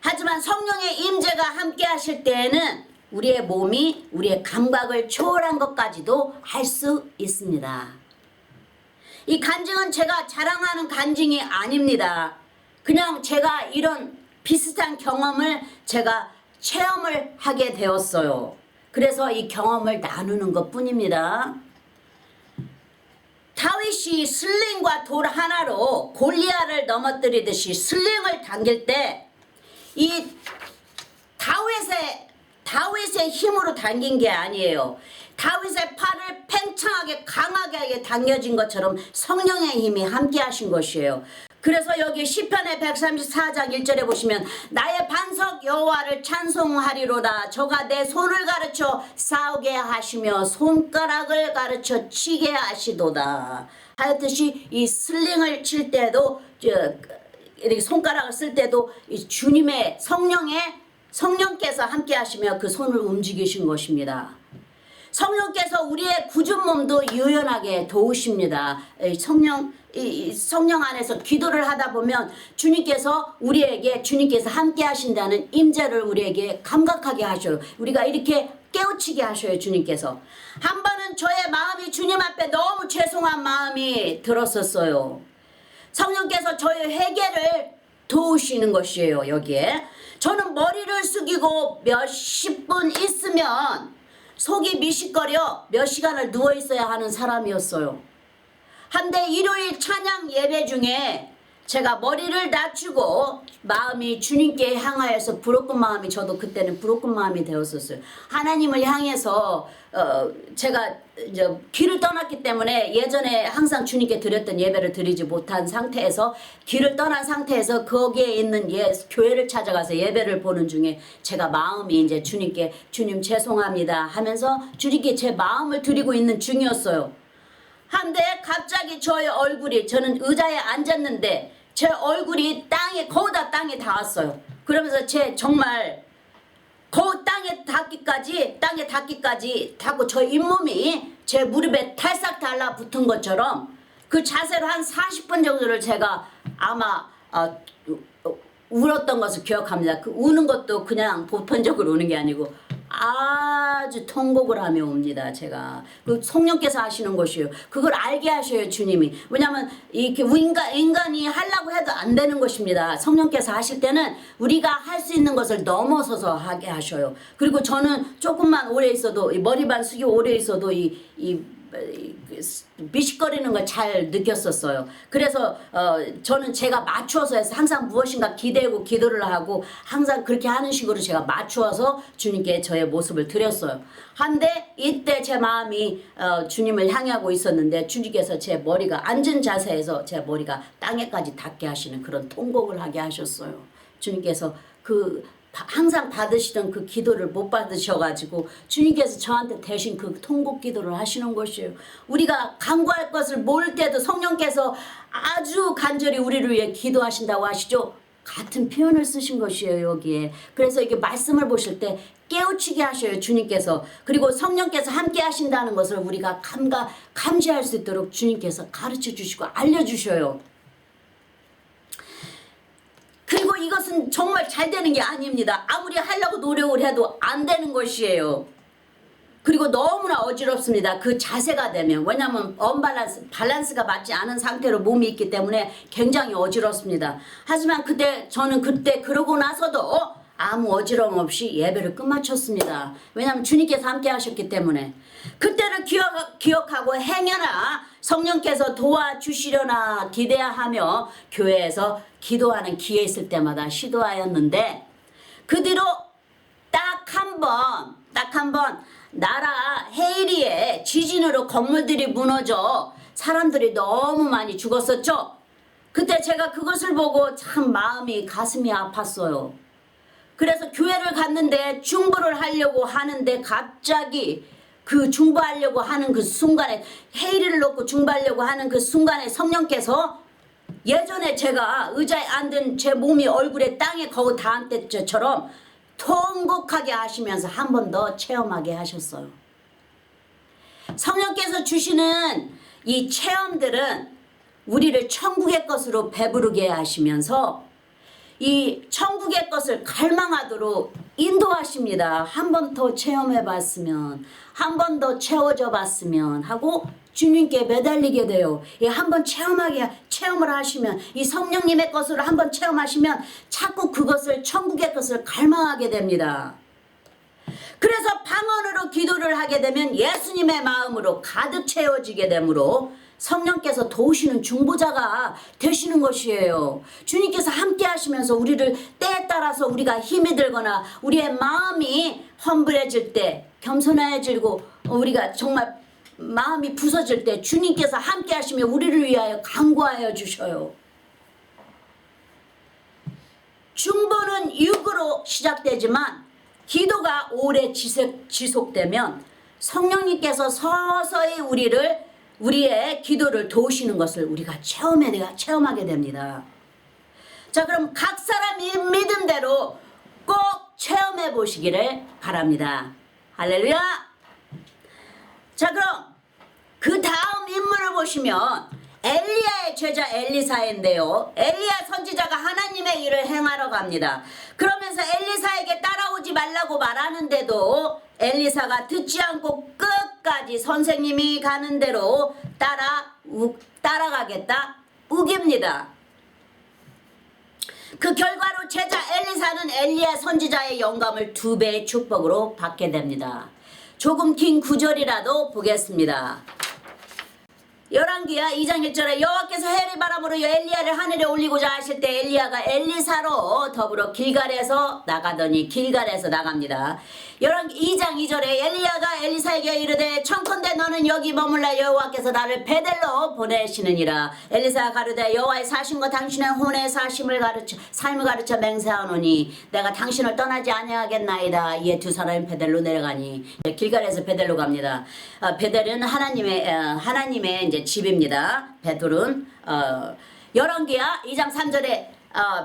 하지만 성령의 임재가 함께 하실 때에는 우리의 몸이 우리의 감각을 초월한 것까지도 알 수 있습니다. 이 간증은 제가 자랑하는 간증이 아닙니다. 그냥 제가 이런 비슷한 경험을 제가 체험을 하게 되었어요. 그래서 이 경험을 나누는 것 뿐입니다. 다윗이 슬링과 돌 하나로 골리앗을 넘어뜨리듯이 슬링을 당길 때 이 다윗의 힘으로 당긴 게 아니에요. 다윗의 팔을 팽창하게 강하게 당겨진 것처럼 성령의 힘이 함께 하신 것이에요. 그래서 여기 시편의 134장 1절에 보시면 나의 반석 여호와를 찬송하리로다. 저가 내 손을 가르쳐 싸우게 하시며 손가락을 가르쳐 치게 하시도다. 하였듯이 이 슬링을 칠 때도 이렇게 손가락을 쓸 때도 이 주님의 성령께서 함께 하시며 그 손을 움직이신 것입니다. 성령께서 우리의 굳은 몸도 유연하게 도우십니다. 성령 안에서 기도를 하다 보면 주님께서 함께 하신다는 임재를 우리에게 감각하게 하셔요. 우리가 이렇게 깨우치게 하셔요. 주님께서. 한 번은 저의 마음이 주님 앞에 너무 죄송한 마음이 들었었어요. 성령께서 저의 회개를 도우시는 것이에요. 여기에 저는 머리를 숙이고 몇십 분 있으면 속이 미식거려 몇 시간을 누워있어야 하는 사람이었어요. 한데 일요일 찬양 예배 중에 제가 머리를 낮추고 마음이 주님께 향하여서 부럽은 마음이, 저도 그때는 부럽은 마음이 되었었어요. 하나님을 향해서 제가 이제 길을 떠났기 때문에 예전에 항상 주님께 드렸던 예배를 드리지 못한 상태에서, 길을 떠난 상태에서 거기에 있는 교회를 찾아가서 예배를 보는 중에 제가 마음이 이제 주님께 주님 죄송합니다 하면서 주님께 제 마음을 드리고 있는 중이었어요. 한데 갑자기 저의 얼굴이, 저는 의자에 앉았는데 제 얼굴이 거기다 땅에 닿았어요. 그러면서 정말 땅에 닿기까지 닿고 저 잇몸이 제 무릎에 탈싹 달라붙은 것처럼 그 자세로 한 40분 정도를 제가 아마 울었던 것을 기억합니다. 그 우는 것도 그냥 보편적으로 우는 게 아니고 아주 통곡을 하며 옵니다. 제가 그 성령께서 하시는 것이에요. 그걸 알게 하셔요, 주님이. 왜냐하면 이렇게 인간이 하려고 해도 안 되는 것입니다. 성령께서 하실 때는 우리가 할 수 있는 것을 넘어서서 하게 하셔요. 그리고 저는 조금만 오래 있어도, 머리만 숙이고 오래 있어도 비식거리는 걸 잘 느꼈었어요. 그래서 저는 제가 맞추어서 해서 항상 무엇인가 기대고 기도를 하고 항상 그렇게 하는 식으로 제가 맞추어서 주님께 저의 모습을 드렸어요. 한데 이때 제 마음이 주님을 향하고 있었는데 주님께서 제 머리가 앉은 자세에서 제 머리가 땅에까지 닿게 하시는 그런 통곡을 하게 하셨어요. 주님께서 항상 받으시던 그 기도를 못 받으셔가지고 주님께서 저한테 대신 그 통곡 기도를 하시는 것이에요. 우리가 간구할 것을 모를 때도 성령께서 아주 간절히 우리를 위해 기도하신다고 하시죠. 같은 표현을 쓰신 것이에요, 여기에. 그래서 이게 말씀을 보실 때 깨우치게 하셔요, 주님께서. 그리고 성령께서 함께 하신다는 것을 우리가 감지할 수 있도록 주님께서 가르쳐 주시고 알려주셔요. 그리고 이것은 정말 잘 되는 게 아닙니다. 아무리 하려고 노력을 해도 안 되는 것이에요. 그리고 너무나 어지럽습니다. 그 자세가 되면. 왜냐하면 밸런스가 맞지 않은 상태로 몸이 있기 때문에 굉장히 어지럽습니다. 하지만 저는 그때 그러고 나서도 아무 어지러움 없이 예배를 끝마쳤습니다. 왜냐하면 주님께서 함께 하셨기 때문에. 그때를 기억하고 행여나 성령께서 도와주시려나 기대하며 교회에서 기도하는 기회 있을 때마다 시도하였는데 그 뒤로 딱 한 번 나라 헤이리에 지진으로 건물들이 무너져 사람들이 너무 많이 죽었었죠. 그때 제가 그것을 보고 참 가슴이 아팠어요. 그래서 교회를 갔는데 중보를 하려고 하는데 갑자기 그 중보하려고 하는 그 순간에 헤이리를 놓고 중보하려고 하는 그 순간에 성령께서 예전에 제가 의자에 앉은 제 몸이 얼굴에 땅에 거의 닿은 때처럼 통곡하게 하시면서 한 번 더 체험하게 하셨어요. 성령께서 주시는 이 체험들은 우리를 천국의 것으로 배부르게 하시면서 이 천국의 것을 갈망하도록 인도하십니다. 한 번 더 체험해 봤으면, 한 번 더 채워져 봤으면 하고 주님께 매달리게 돼요. 한 번 체험을 하시면, 이 성령님의 것을 한 번 체험하시면 자꾸 그것을 천국의 것을 갈망하게 됩니다. 그래서 방언으로 기도를 하게 되면 예수님의 마음으로 가득 채워지게 되므로 성령께서 도우시는 중보자가 되시는 것이에요. 주님께서 함께 하시면서 우리를 때에 따라서 우리가 힘이 들거나 우리의 마음이 험불해질 때, 겸손해지고 우리가 정말 마음이 부서질 때 주님께서 함께 하시며 우리를 위하여 간구하여 주셔요. 중보는 육으로 시작되지만 기도가 오래 지속되면 성령님께서 서서히 우리의 기도를 도우시는 것을 우리가 체험하게 됩니다. 자, 그럼 각 사람이 믿음대로 꼭 체험해 보시기를 바랍니다. 할렐루야! 자, 그럼 그 다음 인물을 보시면 엘리야의 제자 엘리사인데요. 엘리야 선지자가 하나님의 일을 행하러 갑니다. 그러면서 엘리사에게 따라오지 말라고 말하는데도 엘리사가 듣지 않고 끝까지 선생님이 가는 대로 따라가겠다 우깁니다. 그 결과로 제자 엘리사는 엘리야 선지자의 영감을 2배의 축복으로 받게 됩니다. 조금 긴 구절이라도 보겠습니다. 열왕기하 2장 1절에 여호와께서 해를 바람으로 엘리야를 하늘에 올리고자 하실 때 엘리야가 엘리사로 더불어 길갈에서 나갑니다. 열왕기 2장 2절에 엘리야가 엘리사에게 이르되 청컨대 너는 여기 머물라 여호와께서 나를 베델로 보내시느니라. 엘리사가 가르되 여호와의 사심과 당신의 혼의 삶을 가르쳐 맹세하노니 내가 당신을 떠나지 아니하겠나이다. 이에 두 사람이 베델로 내려가니 길갈에서 베델로 갑니다. 베델은 하나님의 이제 집입니다. 베델은 열왕기하 2장 3절에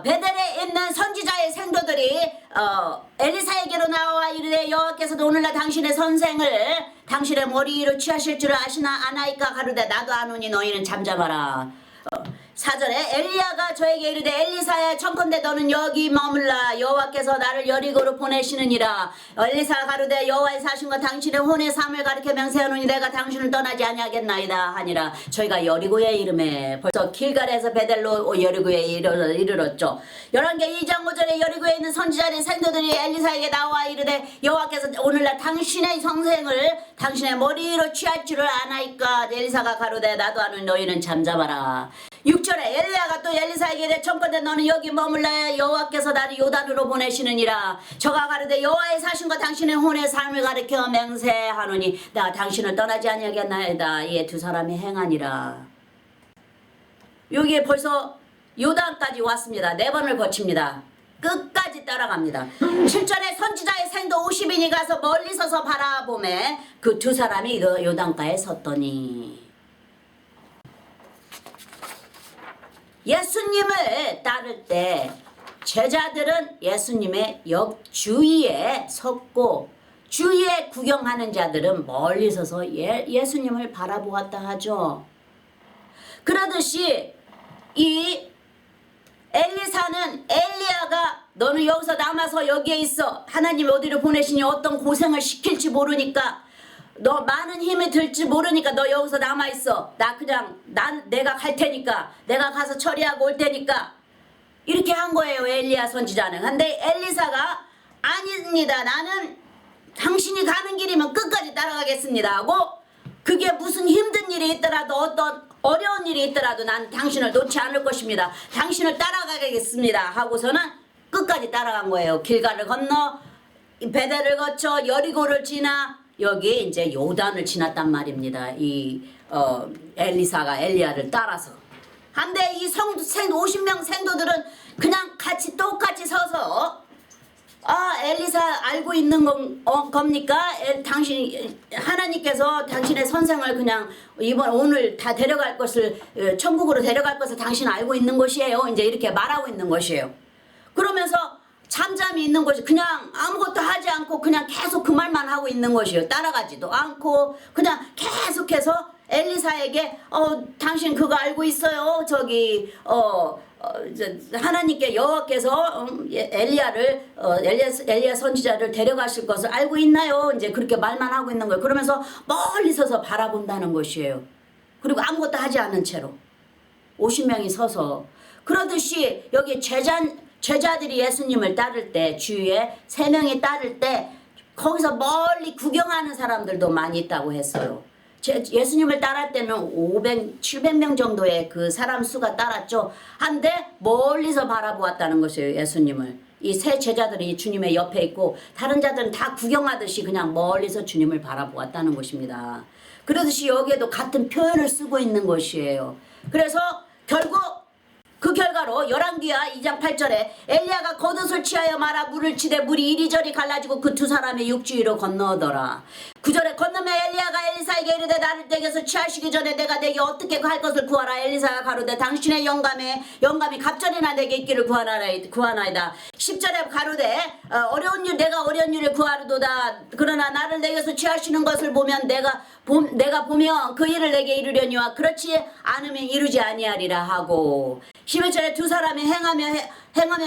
베델에 있는 선지자의 생도들이 엘리사에게로 나와 이르되 여호와께서도 오늘날 당신의 선생을 당신의 머리 위로 취하실 줄 아시나 아나이까 가로되 나도 아노니 너희는 잠잠하라. 4절에 엘리야가 저에게 이르되 엘리사야 청컨대 너는 여기 머물라 여호와께서 나를 여리고로 보내시느니라. 엘리사가 가로되 여호와의 사신과 당신의 혼의 삶을 가리켜 명세하노니 내가 당신을 떠나지 아니하겠나이다 하니라. 저희가 여리고에 이름에 벌써 길갈에서 베델로 여리고에 이르렀죠. 열왕기 2장 5절에 여리고에 있는 선지자들의 생도들이 엘리사에게 나와 이르되 여호와께서 오늘날 당신의 성생을 당신의 머리로 취할 줄을 아나이까. 엘리사가 가로되 나도 아는 너희는 잠잠하라. 6절에 엘리야가 또 엘리사에게 이르되 청컨대 너는 여기 머물라 여호와께서 나를 요단으로 보내시느니라. 저가 가로되 여호와의 사신과 당신의 혼의 삶을 가리켜 맹세하노니 내가 당신을 떠나지 아니하겠나이다. 이에 두 사람이 행하니라. 여기에 벌써 요단까지 왔습니다. 4번을 거칩니다. 끝까지 따라갑니다. 7절에 선지자의 생도 50인이 가서 멀리 서서 바라보매 그 두 사람이 요단가에 섰더니. 예수님을 따를 때 제자들은 예수님의 주위에 섰고 주위에 구경하는 자들은 멀리 서서 예수님을 바라보았다 하죠. 그러듯이 이 엘리사는 엘리야가 너는 여기서 남아서 여기에 있어. 하나님이 어디로 보내시니 어떤 고생을 시킬지 모르니까 너 많은 힘이 들지 모르니까 너 여기서 남아있어. 내가 갈 테니까 내가 가서 처리하고 올 테니까 이렇게 한 거예요. 엘리야 선지자는. 근데 엘리사가 아닙니다. 나는 당신이 가는 길이면 끝까지 따라가겠습니다 하고 그게 무슨 힘든 일이 있더라도 어떤 어려운 일이 있더라도 난 당신을 놓지 않을 것입니다. 당신을 따라가겠습니다 하고서는 끝까지 따라간 거예요. 길갈을 건너 베델을 거쳐 여리고를 지나 여기 이제 요단을 지났단 말입니다. 엘리사가 엘리야를 따라서. 한데 이 50명 생도들은 그냥 같이 똑같이 서서 엘리사 알고 있는 겁니까? 당신 하나님께서 당신의 선생을 그냥 오늘 다 데려갈 것을 천국으로 데려갈 것을 당신 알고 있는 것이에요. 이제 이렇게 말하고 있는 것이에요. 그러면서 잠잠히 있는 것이 그냥 아무것도 하지 않고 그냥 계속 그 말만 하고 있는 것이에요. 따라가지도 않고 그냥 계속해서 엘리사에게 당신 그거 알고 있어요. 하나님께 여호와께서 엘리야 선지자를 데려가실 것을 알고 있나요? 이제 그렇게 말만 하고 있는 거예요. 그러면서 멀리 서서 바라본다는 것이에요. 그리고 아무것도 하지 않은 채로 50명이 서서 그러듯이 여기 제자들이 예수님을 따를 때 주위에 3명이 따를 때 거기서 멀리 구경하는 사람들도 많이 있다고 했어요. 예수님을 따를 때는 700명 정도의 그 사람 수가 따랐죠. 한데 멀리서 바라보았다는 것이에요. 예수님을. 이 세 제자들이 주님의 옆에 있고 다른 자들은 다 구경하듯이 그냥 멀리서 주님을 바라보았다는 것입니다. 그러듯이 여기에도 같은 표현을 쓰고 있는 것이에요. 그래서 결국 그 결과로 열왕기하 2장 8절에 엘리야가 겉옷을 취하여 말아 물을 치되 물이 이리저리 갈라지고 그 두 사람의 육지위로 건너더라. 9절에 건너며 엘리야가 엘리사에게 이르되 나를 댁에서 취하시기 전에 내가 내게 어떻게 할 것을 구하라. 엘리사가 가로되 당신의 영감이 갑절이나 내게 있기를 구하나이다. 10절에 가로되 내가 어려운 일을 구하르도다. 그러나 나를 내게서 취하시는 것을 보면 내가 보면 그 일을 내게 이루려니와 그렇지 않으면 이루지 아니하리라 하고 11절에 두 사람이 행하며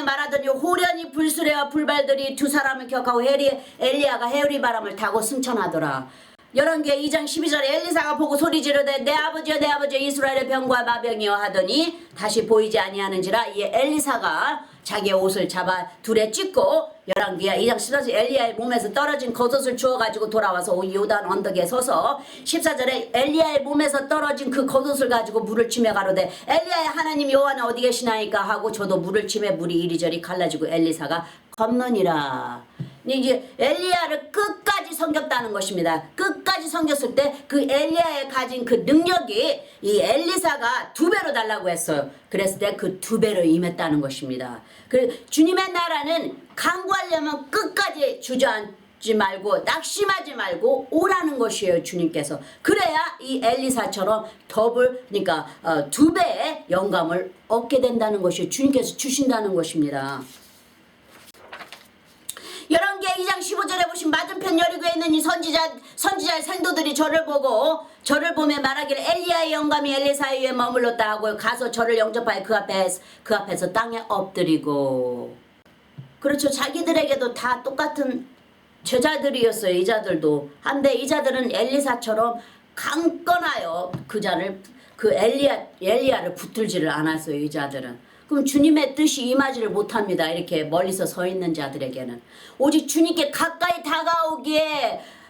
말하더니 호련히 불수레와 불발들이 두 사람을 격하고 엘리야가 해오리 바람을 타고 승천하더라. 열왕기 2장 12절에 엘리사가 보고 소리 지르되 내 아버지여 이스라엘의 병과 마병이여 하더니 다시 보이지 아니하는지라. 이 엘리사가 자기의 옷을 잡아 둘에 찢고 열왕기 2장 14절 엘리야의 몸에서 떨어진 겉옷을 주워가지고 돌아와서 요단 언덕에 서서 14절에 엘리야의 몸에서 떨어진 그 겉옷을 가지고 물을 치며 가로되 엘리야의 하나님 여호와는 어디 계시나이까 하고 저도 물을 치며 물이 이리저리 갈라지고 엘리사가 건너니라. 이제 엘리야를 끝까지 섬겼다는 것입니다. 끝까지 섬겼을 때 그 엘리야에 가진 그 능력이 이 엘리사가 2배로 달라고 했어요. 그랬을 때 그 2배로 임했다는 것입니다. 주님의 나라는 강구하려면 끝까지 주저앉지 말고 낙심하지 말고 오라는 것이에요. 주님께서. 그래야 이 엘리사처럼 그러니까 2배의 영감을 얻게 된다는 것이 주님께서 주신다는 것입니다. 열왕기 2장 15절에 보신 맞은편 한편 여리고에 있는 이 선지자의 생도들이 저를 보며 말하기를 엘리야의 영감이 엘리사의 위에 머물렀다 하고 가서 저를 영접하여 그 앞에서 땅에 엎드리고. 그렇죠. 자기들에게도 다 똑같은 제자들이었어요. 이 자들도. 한데 이 자들은 엘리사처럼 강건하여 그 엘리야를 붙들지를 않았어요. 이 자들은. 그럼 주님의 뜻이 임하지를 못합니다. 이렇게 멀리서 서 있는 자들에게는. 오직 주님께 가까이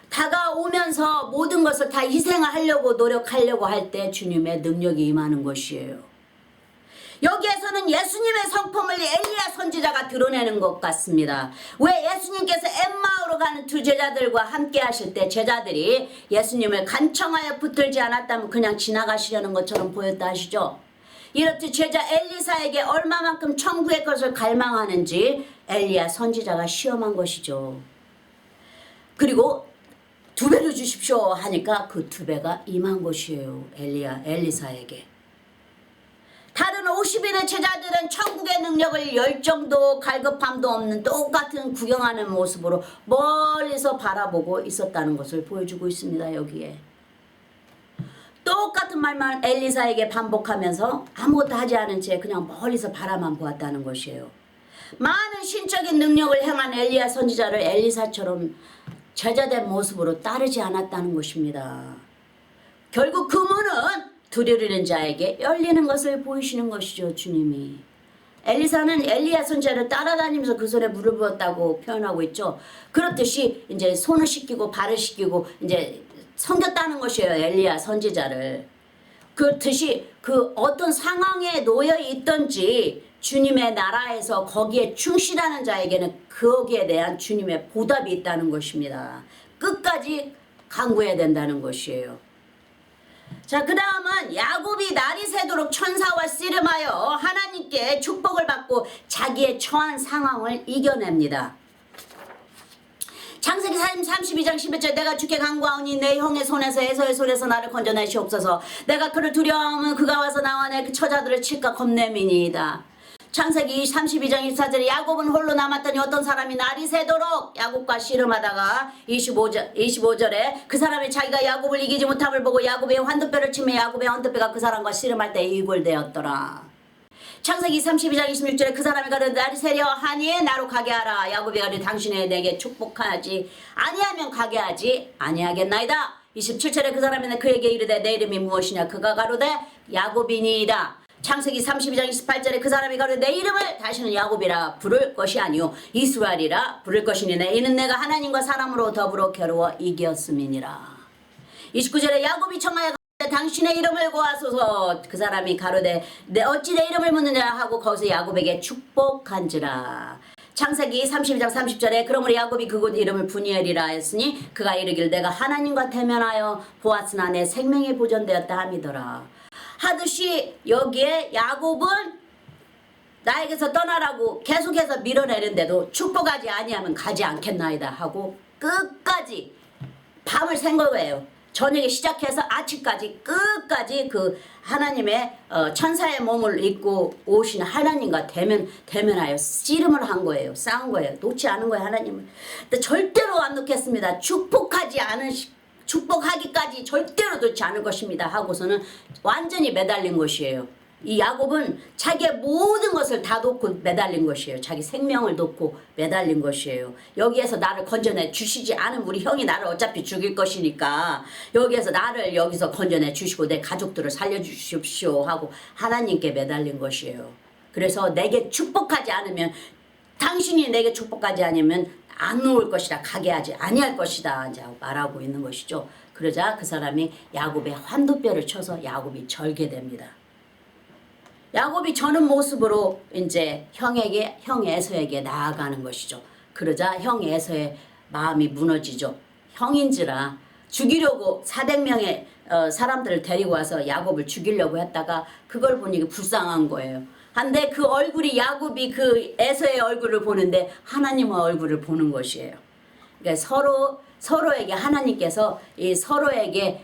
다가오면서 모든 것을 다 희생하려고 노력하려고 할 때 주님의 능력이 임하는 것이에요. 여기에서는 예수님의 성품을 엘리야 선지자가 드러내는 것 같습니다. 왜 예수님께서 엠마오로 가는 두 제자들과 함께 하실 때 제자들이 예수님을 간청하여 붙들지 않았다면 그냥 지나가시려는 것처럼 보였다 하시죠. 이렇듯 제자 엘리사에게 얼마만큼 천국의 것을 갈망하는지 엘리야 선지자가 시험한 것이죠. 그리고 2배로 주십시오 하니까 그 2배가 임한 것이에요. 엘리사에게. 다른 50인의 제자들은 천국의 능력을 열정도 갈급함도 없는 똑같은 구경하는 모습으로 멀리서 바라보고 있었다는 것을 보여주고 있습니다. 여기에. 똑같은 말만 엘리사에게 반복하면서 아무것도 하지 않은 채 그냥 멀리서 바라만 보았다는 것이에요. 많은 신적인 능력을 행한 엘리야 선지자를 엘리사처럼 제자된 모습으로 따르지 않았다는 것입니다. 결국 그 문은 두려리는 자에게 열리는 것을 보이시는 것이죠. 주님이. 엘리사는 엘리야 선지자를 따라다니면서 그 손에 물을 부었다고 표현하고 있죠. 그렇듯이 이제 손을 씻기고 발을 씻기고 이제 섬겼다는 것이에요. 엘리야 선지자를. 그렇듯이 그 어떤 상황에 놓여 있든지 주님의 나라에서 거기에 충실하는 자에게는 거기에 대한 주님의 보답이 있다는 것입니다. 끝까지 간구해야 된다는 것이에요. 자, 그 다음은 야곱이 날이 새도록 천사와 씨름하여 하나님께 축복을 받고 자기의 처한 상황을 이겨냅니다. 창세기 32장 11절 내가 주께 간구하오니 내 형의 손에서 에서의 손에서 나를 건져내시옵소서. 내가 그를 두려워하면 그가 와서 나와 내 그 처자들을 칠까 겁냄이니이다. 창세기 32장 24절에 야곱은 홀로 남았더니 어떤 사람이 날이 새도록 야곱과 씨름하다가 25절에 그 사람이 자기가 야곱을 이기지 못함을 보고 야곱의 환도뼈를 치며 야곱의 환도뼈가 그 사람과 씨름할 때 이골되었더라. 창세기 32장 26절에 그 사람이 가로되 날이 새려 하니 나로 가게 하라. 야곱이 가로되 당신이 내게 축복하지 아니하면 가게 하지 아니하겠나이다. 27절에 그 사람이 그에게 이르되 내 이름이 무엇이냐. 그가 가로되 야곱이니이다. 창세기 32장 28절에 그 사람이 가로되 내 이름을 다시는 야곱이라 부를 것이 아니요 이스라엘이라 부를 것이니 이는 내가 하나님과 사람으로 더불어 겨루어 이겼음이니라. 29절에 야곱이 청하여 당신의 이름을 고하소서. 그 사람이 가로되 어찌 내 이름을 묻느냐 하고 거기서 야곱에게 축복한지라. 창세기 32장 30절에 그러므로 야곱이 그곳 이름을 브니엘이라 했으니 그가 이르길 내가 하나님과 대면하여 보았으나 내 생명이 보존되었다 함이더라. 하듯이 여기에 야곱은 나에게서 떠나라고 계속해서 밀어내는데도 축복하지 아니하면 가지 않겠나이다 하고 끝까지 밤을 샌 거예요. 저녁에 시작해서 아침까지 끝까지 그 하나님의 천사의 몸을 입고 오신 하나님과 대면하여 씨름을 한 거예요. 싸운 거예요. 놓지 않은 거예요. 하나님을. 근데 절대로 안 놓겠습니다. 축복하기까지 절대로 놓지 않을 것입니다 하고서는 완전히 매달린 것이에요. 이 야곱은 자기의 모든 것을 다 놓고 매달린 것이에요. 자기 생명을 놓고 매달린 것이에요. 여기에서 나를 건져내 주시지 않으면 우리 형이 나를 어차피 죽일 것이니까 여기에서 나를 여기서 건져내 주시고 내 가족들을 살려주십시오 하고 하나님께 매달린 것이에요. 그래서 내게 축복하지 않으면 당신이 내게 축복하지 않으면 안 놓을 것이다. 가게 하지 아니할 것이다. 이제 말하고 있는 것이죠. 그러자 그 사람이 야곱의 환도뼈를 쳐서 야곱이 절게 됩니다. 야곱이 저는 모습으로 이제 형 에서에게 나아가는 것이죠. 그러자 형 에서의 마음이 무너지죠. 형인지라 죽이려고 400명의 사람들을 데리고 와서 야곱을 죽이려고 했다가 그걸 보니 불쌍한 거예요. 한데 그 얼굴이 야곱이 그 에서의 얼굴을 보는데 하나님의 얼굴을 보는 것이에요. 그러니까 서로에게 하나님께서 이 서로에게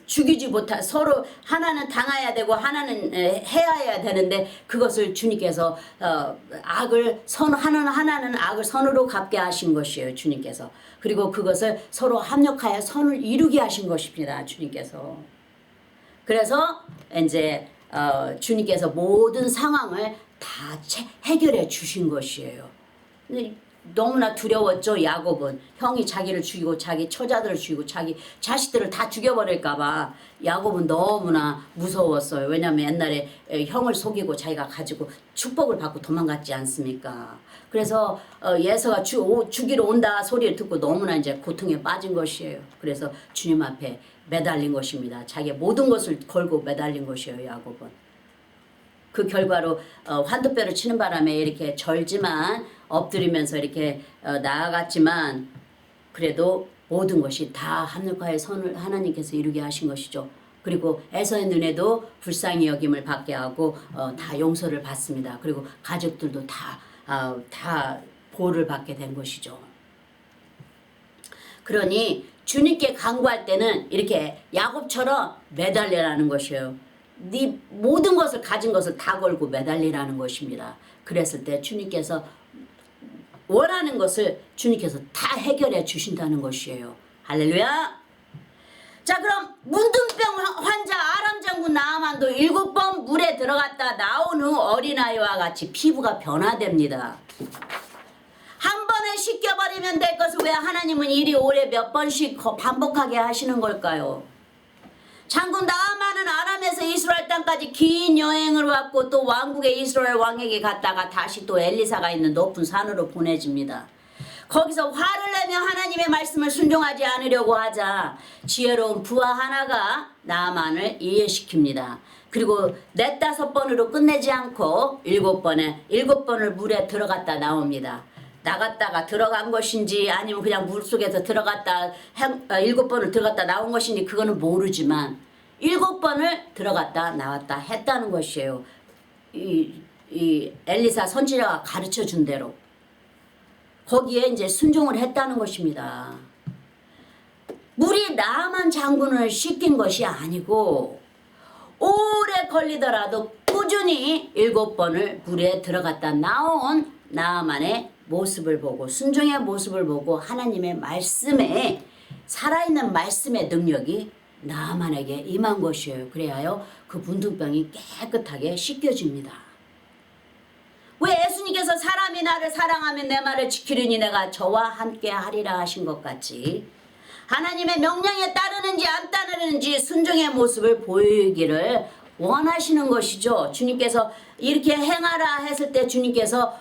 죽이지 못할 서로 하나는 당해야 되고 하나는 해야 되는데 그것을 주님께서 악을 하나는 악을 선으로 갚게 하신 것이에요. 주님께서. 그리고 그것을 서로 합력하여 선을 이루게 하신 것입니다. 주님께서. 그래서 이제 주님께서 모든 상황을 다 해결해 주신 것이에요. 너무나 두려웠죠. 야곱은 형이 자기를 죽이고 자기 처자들을 죽이고 자기 자식들을 다 죽여버릴까봐 야곱은 너무나 무서웠어요. 왜냐하면 옛날에 형을 속이고 자기가 가지고 축복을 받고 도망갔지 않습니까? 그래서 예서가 죽이러 온다 소리를 듣고 너무나 이제 고통에 빠진 것이에요. 그래서 주님 앞에 매달린 것입니다. 자기의 모든 것을 걸고 매달린 것이에요. 야곱은. 그 결과로 환도뼈를 치는 바람에 이렇게 절지만 엎드리면서 이렇게 나아갔지만 그래도 모든 것이 다 하늘과의 선을 하나님께서 이루게 하신 것이죠. 그리고 에서의 눈에도 불쌍히 여김을 받게 하고 다 용서를 받습니다. 그리고 가족들도 다 보호를 받게 된 것이죠. 그러니 주님께 간구할 때는 이렇게 야곱처럼 매달리라는 것이에요. 네 모든 것을 가진 것을 다 걸고 매달리라는 것입니다. 그랬을 때 주님께서 원하는 것을 주님께서 다 해결해 주신다는 것이에요. 할렐루야. 자, 그럼 문둥병 환자 아람 장군 나아만도 7번 물에 들어갔다 나온 후 어린아이와 같이 피부가 변화됩니다. 한 번에 씻겨버리면 될 것을 왜 하나님은 이리 오래 몇 번씩 반복하게 하시는 걸까요? 장군 나아만은 아람에서 이스라엘 땅까지 긴 여행을 왔고 또 왕국의 이스라엘 왕에게 갔다가 다시 또 엘리사가 있는 높은 산으로 보내집니다. 거기서 화를 내며 하나님의 말씀을 순종하지 않으려고 하자 지혜로운 부하 하나가 나아만을 이해시킵니다. 그리고 4-5번으로 끝내지 않고 7번을 물에 들어갔다 나옵니다. 나갔다가 들어간 것인지 아니면 그냥 물속에서 들어갔다 7번을 들어갔다 나온 것인지 그거는 모르지만 7번을 들어갔다 나왔다 했다는 것이에요. 이 엘리사 선지자가 가르쳐 준 대로 거기에 이제 순종을 했다는 것입니다. 물이 나아만 장군을 씻긴 것이 아니고 오래 걸리더라도 꾸준히 7번을 물에 들어갔다 나온 나아만의 모습을 보고 순종의 모습을 보고 하나님의 말씀에 살아있는 말씀의 능력이 나아만에게 임한 것이에요. 그래야요 그 문둥병이 깨끗하게 씻겨집니다. 왜 예수님께서 사람이 나를 사랑하면 내 말을 지키리니 내가 저와 함께 하리라 하신 것 같이 하나님의 명령에 따르는지 안 따르는지 순종의 모습을 보이기를 원하시는 것이죠. 주님께서 이렇게 행하라 했을 때 주님께서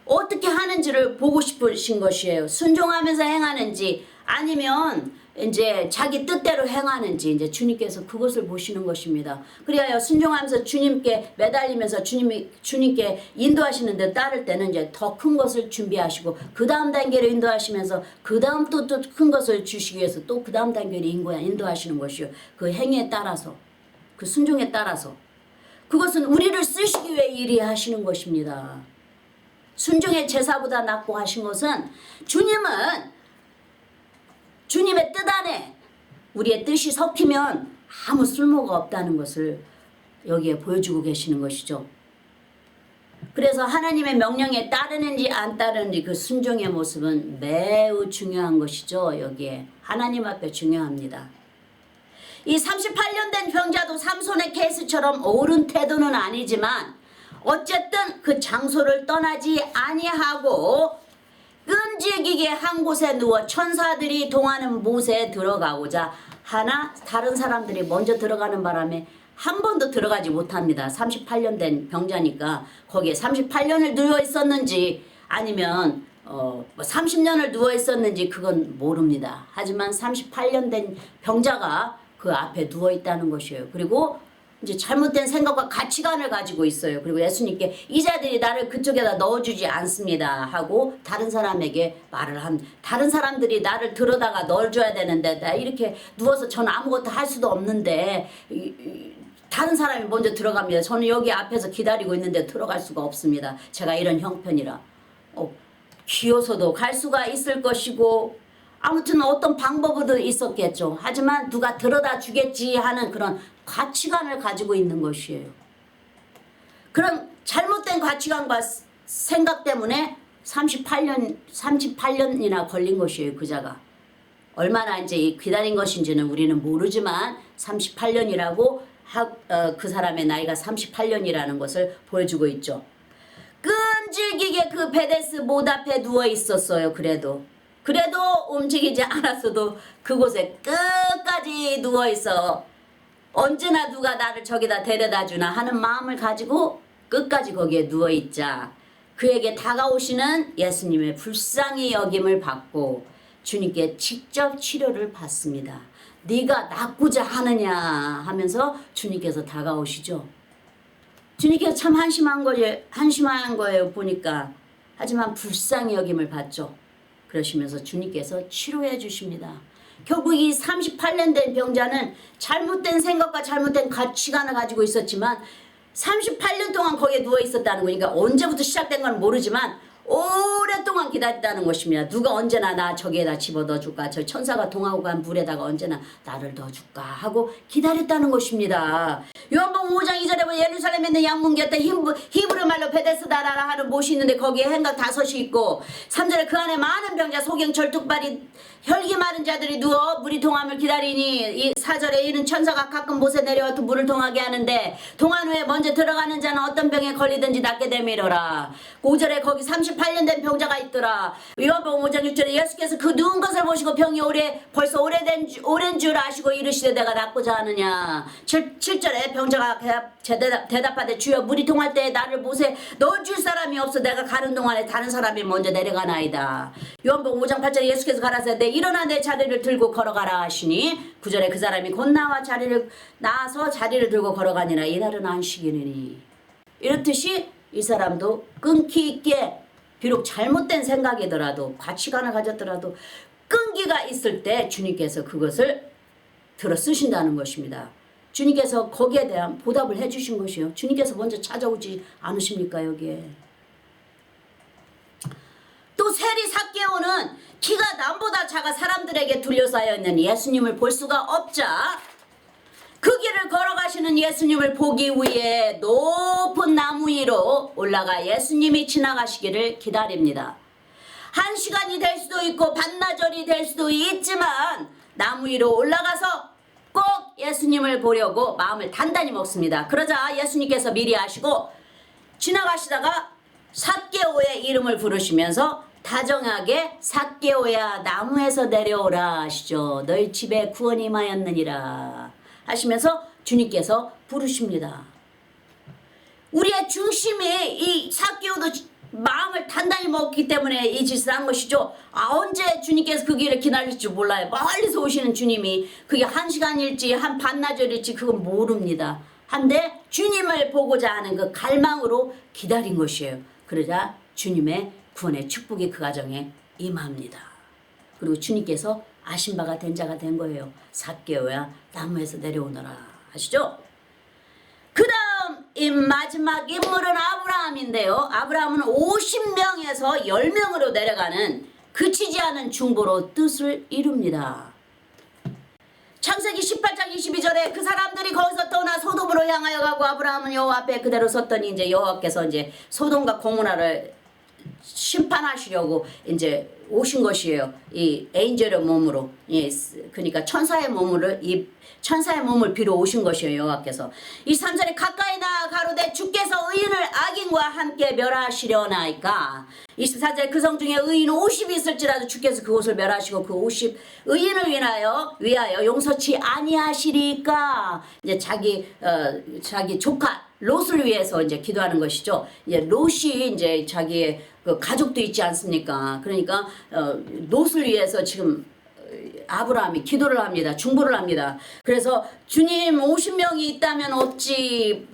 어떻게 하는지를 보고 싶으신 것이에요. 순종하면서 행하는지 아니면 이제 자기 뜻대로 행하는지 이제 주님께서 그것을 보시는 것입니다. 그래야 순종하면서 주님께 매달리면서 주님께 인도하시는데 따를 때는 이제 더 큰 것을 준비하시고 그 다음 단계로 인도하시면서 그 다음 또 큰 것을 주시기 위해서 또 그 다음 단계로 인도하시는 것이요. 그 행위에 따라서 그 순종에 따라서 그것은 우리를 쓰시기 위해 일이 하시는 것입니다. 순종의 제사보다 낫고 하신 것은 주님은 주님의 뜻 안에 우리의 뜻이 섞이면 아무 쓸모가 없다는 것을 여기에 보여주고 계시는 것이죠. 그래서 하나님의 명령에 따르는지 안 따르는지 그 순종의 모습은 매우 중요한 것이죠. 여기에 하나님 앞에 중요합니다. 이 38년 된 병자도 삼손의 케이스처럼 옳은 태도는 아니지만 어쨌든 그 장소를 떠나지 아니하고 끈질기게 한 곳에 누워 천사들이 동하는 못에 들어가고자 하나 다른 사람들이 먼저 들어가는 바람에 한 번도 들어가지 못합니다. 38년 된 병자니까 거기에 38년을 누워 있었는지 아니면 30년을 누워 있었는지 그건 모릅니다. 하지만 38년 된 병자가 그 앞에 누워 있다는 것이에요. 그리고 이제 잘못된 생각과 가치관을 가지고 있어요. 그리고 예수님께 이 자들이 나를 그쪽에다 넣어주지 않습니다 하고 다른 사람에게 말을 다른 사람들이 나를 들어다가 넣어줘야 되는데 나 이렇게 누워서 저는 아무것도 할 수도 없는데 다른 사람이 먼저 들어갑니다. 저는 여기 앞에서 기다리고 있는데 들어갈 수가 없습니다. 제가 이런 형편이라 기어서도 갈 수가 있을 것이고 아무튼 어떤 방법으로 있었겠죠. 하지만 누가 들어다 주겠지 하는 그런 가치관을 가지고 있는 것이에요. 그런 잘못된 가치관과 생각 때문에 38년이나 걸린 것이에요. 그자가. 얼마나 이제 기다린 것인지는 우리는 모르지만 38년이라고 그 사람의 나이가 38년이라는 것을 보여주고 있죠. 끈질기게 그 베데스 못 앞에 누워 있었어요. 그래도 움직이지 않았어도 그곳에 끝까지 누워 있어. 언제나 누가 나를 저기다 데려다 주나 하는 마음을 가지고 끝까지 거기에 누워 있자. 그에게 다가오시는 예수님의 불쌍히 여김을 받고 주님께 직접 치료를 받습니다. 네가 낫고자 하느냐 하면서 주님께서 다가오시죠. 주님께서 참 한심한 거예요 보니까. 하지만 불쌍히 여김을 받죠. 그러시면서 주님께서 치료해 주십니다. 결국 이 38년 된 병자는 잘못된 생각과 잘못된 가치관을 가지고 있었지만 38년 동안 거기에 누워 있었다는 거니까 언제부터 시작된 건 모르지만 오랫동안 기다렸다는 것입니다. 누가 언제나 나 저기에다 집어넣어 줄까? 저 천사가 동하고 간 물에다가 언제나 나를 넣어줄까? 하고 기다렸다는 것입니다. 요한복음 5장 2절에 보면 예루살렘에 있는 양문 곁에 히브리 말로 베데스다라라 하는 못이 있는데 거기에 행각 5이 있고 3절에 그 안에 많은 병자 소경 절뚝발이 혈기 마른 자들이 누워 물이 동함을 기다리니 이 4절에 이는 천사가 가끔 못에 내려와서 물을 동하게 하는데 동한 후에 먼저 들어가는 자는 어떤 병에 걸리든지 낫게 되미로라. 5절에 거기 38년 된 병자가 있더라. 요한복음 5장 6절에 예수께서 그 누운 것을 보시고 병이 벌써 오랜 줄 아시고 이르시되 내가 낫고자 하느냐. 7절에 병자가 대답하되 주여 물이 동할 때에 나를 못에 넣어줄 사람이 없어 내가 가는 동안에 다른 사람이 먼저 내려가나이다. 요한복음 5장 8절에 예수께서 가라사대 일어나 내 자리를 들고 걸어가라 하시니 9절에 그 사람이 곧 나와서 자리를 들고 걸어가니라. 이날은 안식이니. 이렇듯이 이 사람도 끈기 있게 비록 잘못된 생각이더라도 가치관을 가졌더라도 끈기가 있을 때 주님께서 그것을 들어 쓰신다는 것입니다. 주님께서 거기에 대한 보답을 해주신 것이요. 주님께서 먼저 찾아오지 않으십니까 여기에. 또 세리 삭개오는 키가 남보다 작아 사람들에게 둘러싸여 있는 예수님을 볼 수가 없자 그 길을 걸어가시는 예수님을 보기 위해 높은 나무 위로 올라가 예수님이 지나가시기를 기다립니다. 1시간이 될 수도 있고 반나절이 될 수도 있지만 나무 위로 올라가서 꼭 예수님을 보려고 마음을 단단히 먹습니다. 그러자 예수님께서 미리 아시고 지나가시다가 삭개오의 이름을 부르시면서 다정하게 삭개오야 나무에서 내려오라 하시죠. 너희 집에 구원이 임하였느니라 하시면서 주님께서 부르십니다. 우리의 중심이 이 삭개오도 마음을 단단히 먹기 때문에 이 짓을 한 것이죠. 언제 주님께서 그 길을 기다릴지 몰라요. 멀리서 오시는 주님이 그게 1시간일지 한 반나절일지 그건 모릅니다. 한데 주님을 보고자 하는 그 갈망으로 기다린 것이에요. 그러자 주님의 구원의 축복이 그 가정에 임합니다. 그리고 주님께서 아신 바가 된 자가 된 거예요. 삭개오야 나무에서 내려오너라 하시죠. 그 다음 이 마지막 인물은 아브라함인데요. 아브라함은 50명에서 10명으로 내려가는 그치지 않은 중보로 뜻을 이룹니다. 창세기 18장 22절에 그 사람들이 거기서 떠나 소돔으로 향하여 가고 아브라함은 여호와 앞에 그대로 섰더니 이제 여호와께서 이제 소돔과 고모라를 심판하시려고 이제 오신 것이에요. 이 엔젤의 몸으로, 그러니까 천사의 몸을 비로 오신 것이에요. 여호와께서. 이 3절에 가까이 나아 가로되 주께서 의인을 악인과 함께 멸하시려나이까. 24절에 그 성 중에 의인 50이 있을지라도 주께서 그곳을 멸하시고 그 50 의인을 위하여 용서치 아니하시리까. 이제 자기 조카 롯을 위해서 이제 기도하는 것이죠. 이제 롯이 이제 자기의 그 가족도 있지 않습니까? 그러니까 롯을 위해서 지금 아브라함이 기도를 합니다. 중보를 합니다. 그래서 주님 50명이 있다면 어찌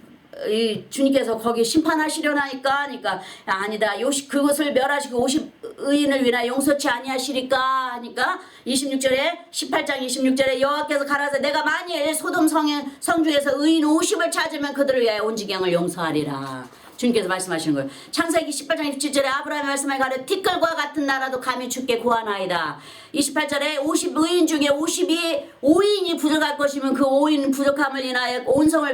주님께서 거기 심판하시려나니까 하니까 아니다. 그것을 멸하시고 50 의인을 위하여 용서치 아니하시리까 하니까 26절에 18장 26절에 여호와께서 가라사대 내가 만일 소돔 성 중에서 의인 50을 찾으면 그들을 위하여 온 지경을 용서하리라. 주님께서 말씀하시는 거예요. 창세기 18장 27절에 아브라함의 말씀에 가려 티끌과 같은 나라도 감히 주께 구하나이다. 28절에 50의인 중에 5인이 부족할 것이면 그 5인 부족함을 인하여 온 성을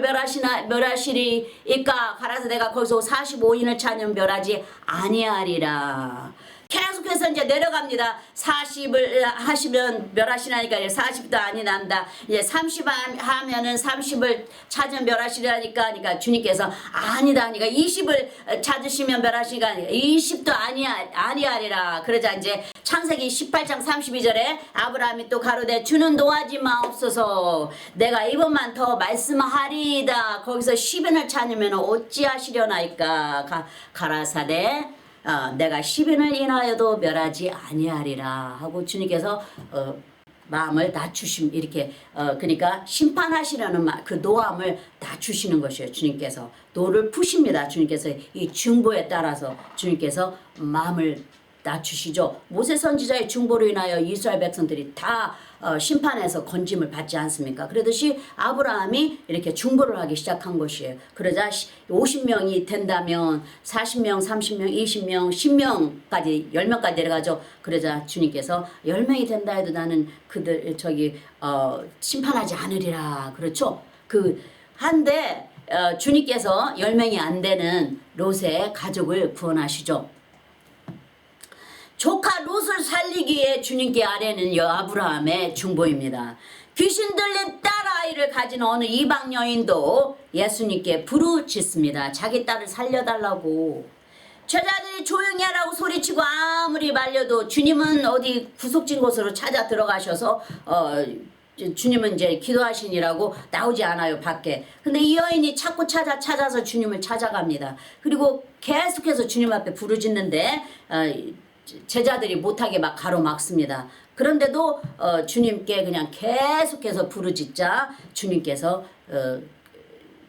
멸하시리이까 가라사 내가 거기서 45인을 찾으면 멸하지 아니하리라. 계속해서 이제 내려갑니다. 40을 하시면 멸하시라니까 40도 아니란다. 이제 30 하면은 30을 찾으면 멸하시라니까 그러니까 주님께서 아니다. 그러니까 20을 찾으시면 멸하시니까 20도 아니하리라. 그러자 이제 창세기 18장 32절에 아브라함이 또 가로되 주는 노하지 마옵소서. 내가 이번만 더 말씀하리이다. 거기서 10인을 찾으면 어찌하시려나이까 가라사대 내가 10인을 인하여도 멸하지 아니하리라 하고 주님께서 마음을 낮추심 이렇게 그러니까 심판하시려는 그 노함을 낮추시는 것이에요. 주님께서 노를 푸십니다. 주님께서 이 중보에 따라서 주님께서 마음을 낮추시죠. 모세 선지자의 중보로 인하여 이스라엘 백성들이 다 심판에서 건짐을 받지 않습니까? 그러듯이 아브라함이 이렇게 중보를 하기 시작한 것이에요. 그러자 50명이 된다면 40명, 30명, 20명, 10명까지 10명까지 내려가죠. 그러자 주님께서 10명이 된다 해도 나는 그들 심판하지 않으리라. 그렇죠? 한데 주님께서 10명이 안 되는 롯의 가족을 구원하시죠. 조카 롯을 살리기 위해 주님께 아뢰는 아브라함의 중보입니다. 귀신 들린 딸아이를 가진 어느 이방 여인도 예수님께 부르짖습니다. 자기 딸을 살려달라고. 제자들이 조용히 하라고 소리치고 아무리 말려도 주님은 어디 구석진 곳으로 찾아 들어가셔서 주님은 이제 기도하시니라고 나오지 않아요 밖에. 근데 이 여인이 자꾸 찾아서 주님을 찾아갑니다. 그리고 계속해서 주님 앞에 부르짖는데 제자들이 못하게 막 가로막습니다. 그런데도 주님께 그냥 계속해서 부르짖자 주님께서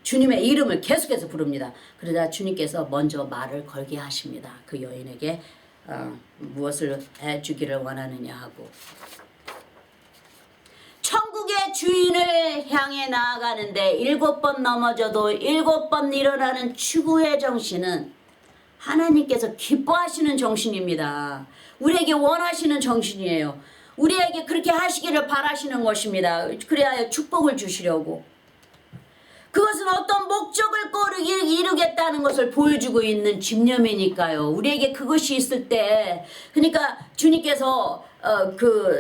주님의 이름을 계속해서 부릅니다. 그러자 주님께서 먼저 말을 걸게 하십니다. 그 여인에게 무엇을 해주기를 원하느냐 하고. 천국의 주인을 향해 나아가는데 7번 넘어져도 7번 일어나는 추구의 정신은 하나님께서 기뻐하시는 정신입니다. 우리에게 원하시는 정신이에요. 우리에게 그렇게 하시기를 바라시는 것입니다. 그래야 축복을 주시려고. 그것은 어떤 목적을 꼭 이루겠다는 것을 보여주고 있는 집념이니까요. 우리에게 그것이 있을 때 그러니까 주님께서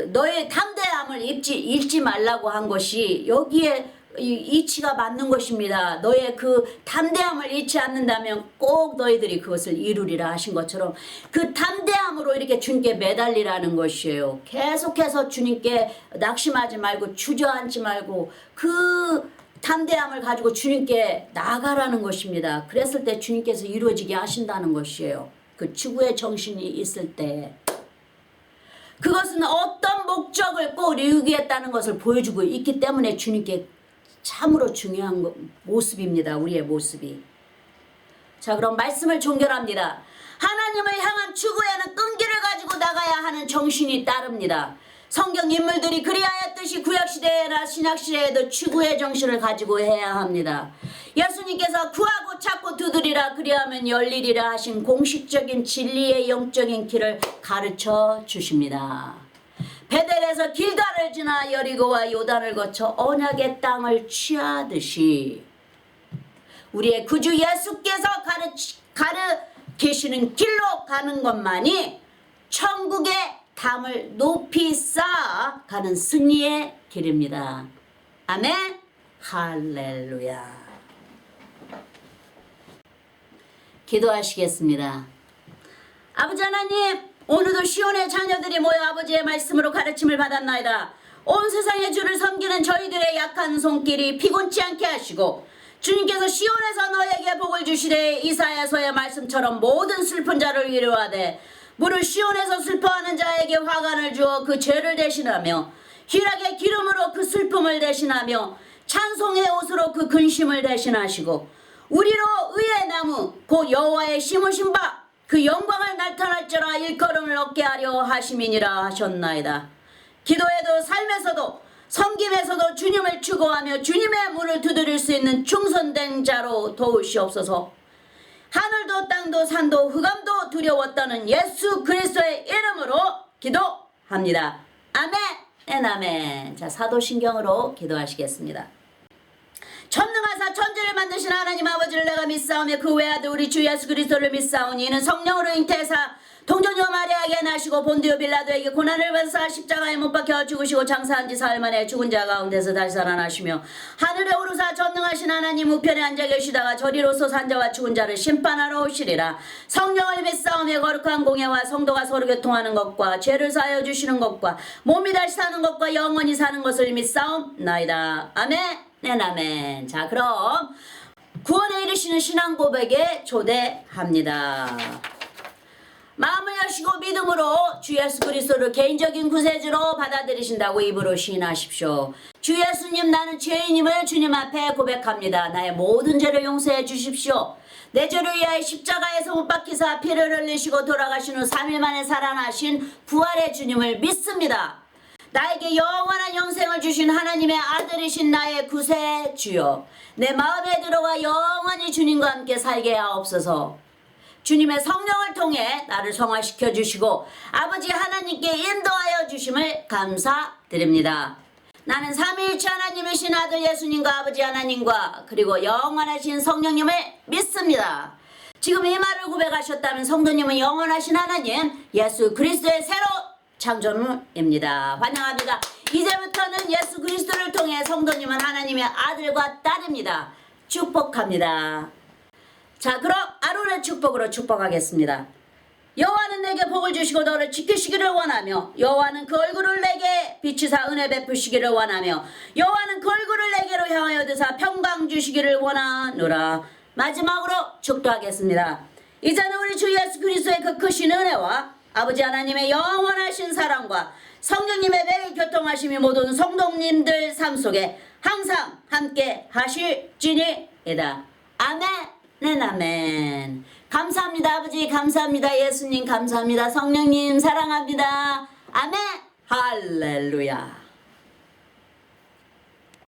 너의 담대함을 잃지 말라고 한 것이 여기에 이치가 맞는 것입니다. 너의 그 담대함을 잃지 않는다면 꼭 너희들이 그것을 이루리라 하신 것처럼 그 담대함으로 이렇게 주님께 매달리라는 것이에요. 계속해서 주님께 낙심하지 말고 주저앉지 말고 그 담대함을 가지고 주님께 나아가라는 것입니다. 그랬을 때 주님께서 이루어지게 하신다는 것이에요. 그 추구의 정신이 있을 때 그것은 어떤 목적을 꼭 이루겠다는 것을 보여주고 있기 때문에 주님께 참으로 중요한 모습입니다. 우리의 모습이. 자, 그럼 말씀을 종결합니다. 하나님을 향한 추구에는 끈기를 가지고 나가야 하는 정신이 따릅니다. 성경 인물들이 그리하였듯이 구약시대나 신약시대에도 추구의 정신을 가지고 해야 합니다. 예수님께서 구하고 찾고 두드리라 그리하면 열리리라 하신 공식적인 진리의 영적인 길을 가르쳐 주십니다. 베델에서 길가를 지나 여리고와 요단을 거쳐 언약의 땅을 취하듯이 우리의 구주 예수께서 가르치시는 길로 가는 것만이 천국의 담을 높이 쌓아가는 승리의 길입니다. 아멘. 할렐루야. 기도하시겠습니다. 아버지 하나님, 오늘도 시온의 자녀들이 모여 아버지의 말씀으로 가르침을 받았나이다. 온 세상의 주를 섬기는 저희들의 약한 손길이 피곤치 않게 하시고 주님께서 시온에서 너에게 복을 주시되 이사야서의 말씀처럼 모든 슬픈 자를 위로하되 무릇 시온에서 슬퍼하는 자에게 화관을 주어 그 죄를 대신하며 희락의 기름으로 그 슬픔을 대신하며 찬송의 옷으로 그 근심을 대신하시고 우리로 의의 나무 곧 여호와의 심으신 바 그 영광을 나타날지라 일컬음을 얻게 하려 하심이니라 하셨나이다. 기도에도 삶에서도 섬김에서도 주님을 추구하며 주님의 문을 두드릴 수 있는 충성된 자로 도우시옵소서. 하늘도 땅도 산도 흑암도 두려웠다는 예수 그리스도의 이름으로 기도합니다. 아멘. 아멘. 자, 사도신경으로 기도하시겠습니다. 전능하사 천지를 만드신 하나님 아버지를 내가 믿사오며 그 외아들 우리 주 예수 그리스도를 믿사오니 이는 성령으로 잉태해사 동정녀 마리아에게 나시고 본디오 빌라도에게 고난을 받으사 십자가에 못 박혀 죽으시고 장사한 지 사흘 만에 죽은 자 가운데서 다시 살아나시며 하늘에 오르사 전능하신 하나님 우편에 앉아 계시다가 저리로서 산 자와 죽은 자를 심판하러 오시리라. 성령을 믿사오며 거룩한 공예와 성도가 서로 교통하는 것과 죄를 사하여 주시는 것과 몸이 다시 사는 것과 영원히 사는 것을 믿사옵나이다. 아멘. 아멘. 자, 그럼 구원에 이르시는 신앙 고백에 초대합니다. 마음을 여시고 믿음으로 주 예수 그리스도를 개인적인 구세주로 받아들이신다고 입으로 시인하십시오. 주 예수님, 나는 죄인임을 주님 앞에 고백합니다. 나의 모든 죄를 용서해 주십시오. 내 죄를 위하여 십자가에서 못 박히사 피를 흘리시고 돌아가신 후 3일 만에 살아나신 부활의 주님을 믿습니다. 나에게 영원한 영생을 주신 하나님의 아들이신 나의 구세주여, 내 마음에 들어와 영원히 주님과 함께 살게 하옵소서. 주님의 성령을 통해 나를 성화시켜 주시고 아버지 하나님께 인도하여 주심을 감사드립니다. 나는 삼위일체 하나님이신 아들 예수님과 아버지 하나님과 그리고 영원하신 성령님을 믿습니다. 지금 이 말을 고백하셨다면 성도님은 영원하신 하나님 예수 그리스도의 새로 창조물입니다. 환영합니다. 이제부터는 예수 그리스도를 통해 성도님은 하나님의 아들과 딸입니다. 축복합니다. 자, 그럼 아론의 축복으로 축복하겠습니다. 여호와는 내게 복을 주시고 너를 지키시기를 원하며 여호와는 그 얼굴을 내게 비추사 은혜 베푸시기를 원하며 여호와는 그 얼굴을 내게로 향하여 드사 평강 주시기를 원하노라. 마지막으로 축도하겠습니다. 이제는 우리 주 예수 그리스도의 그 크신 은혜와 아버지 하나님의 영원하신 사랑과 성령님의 매일 교통하심이 모든 성도님들 삶 속에 항상 함께 하실지니이다. 아멘. 네, 아멘. 감사합니다. 아버지 감사합니다. 예수님 감사합니다. 성령님 사랑합니다. 아멘. 할렐루야.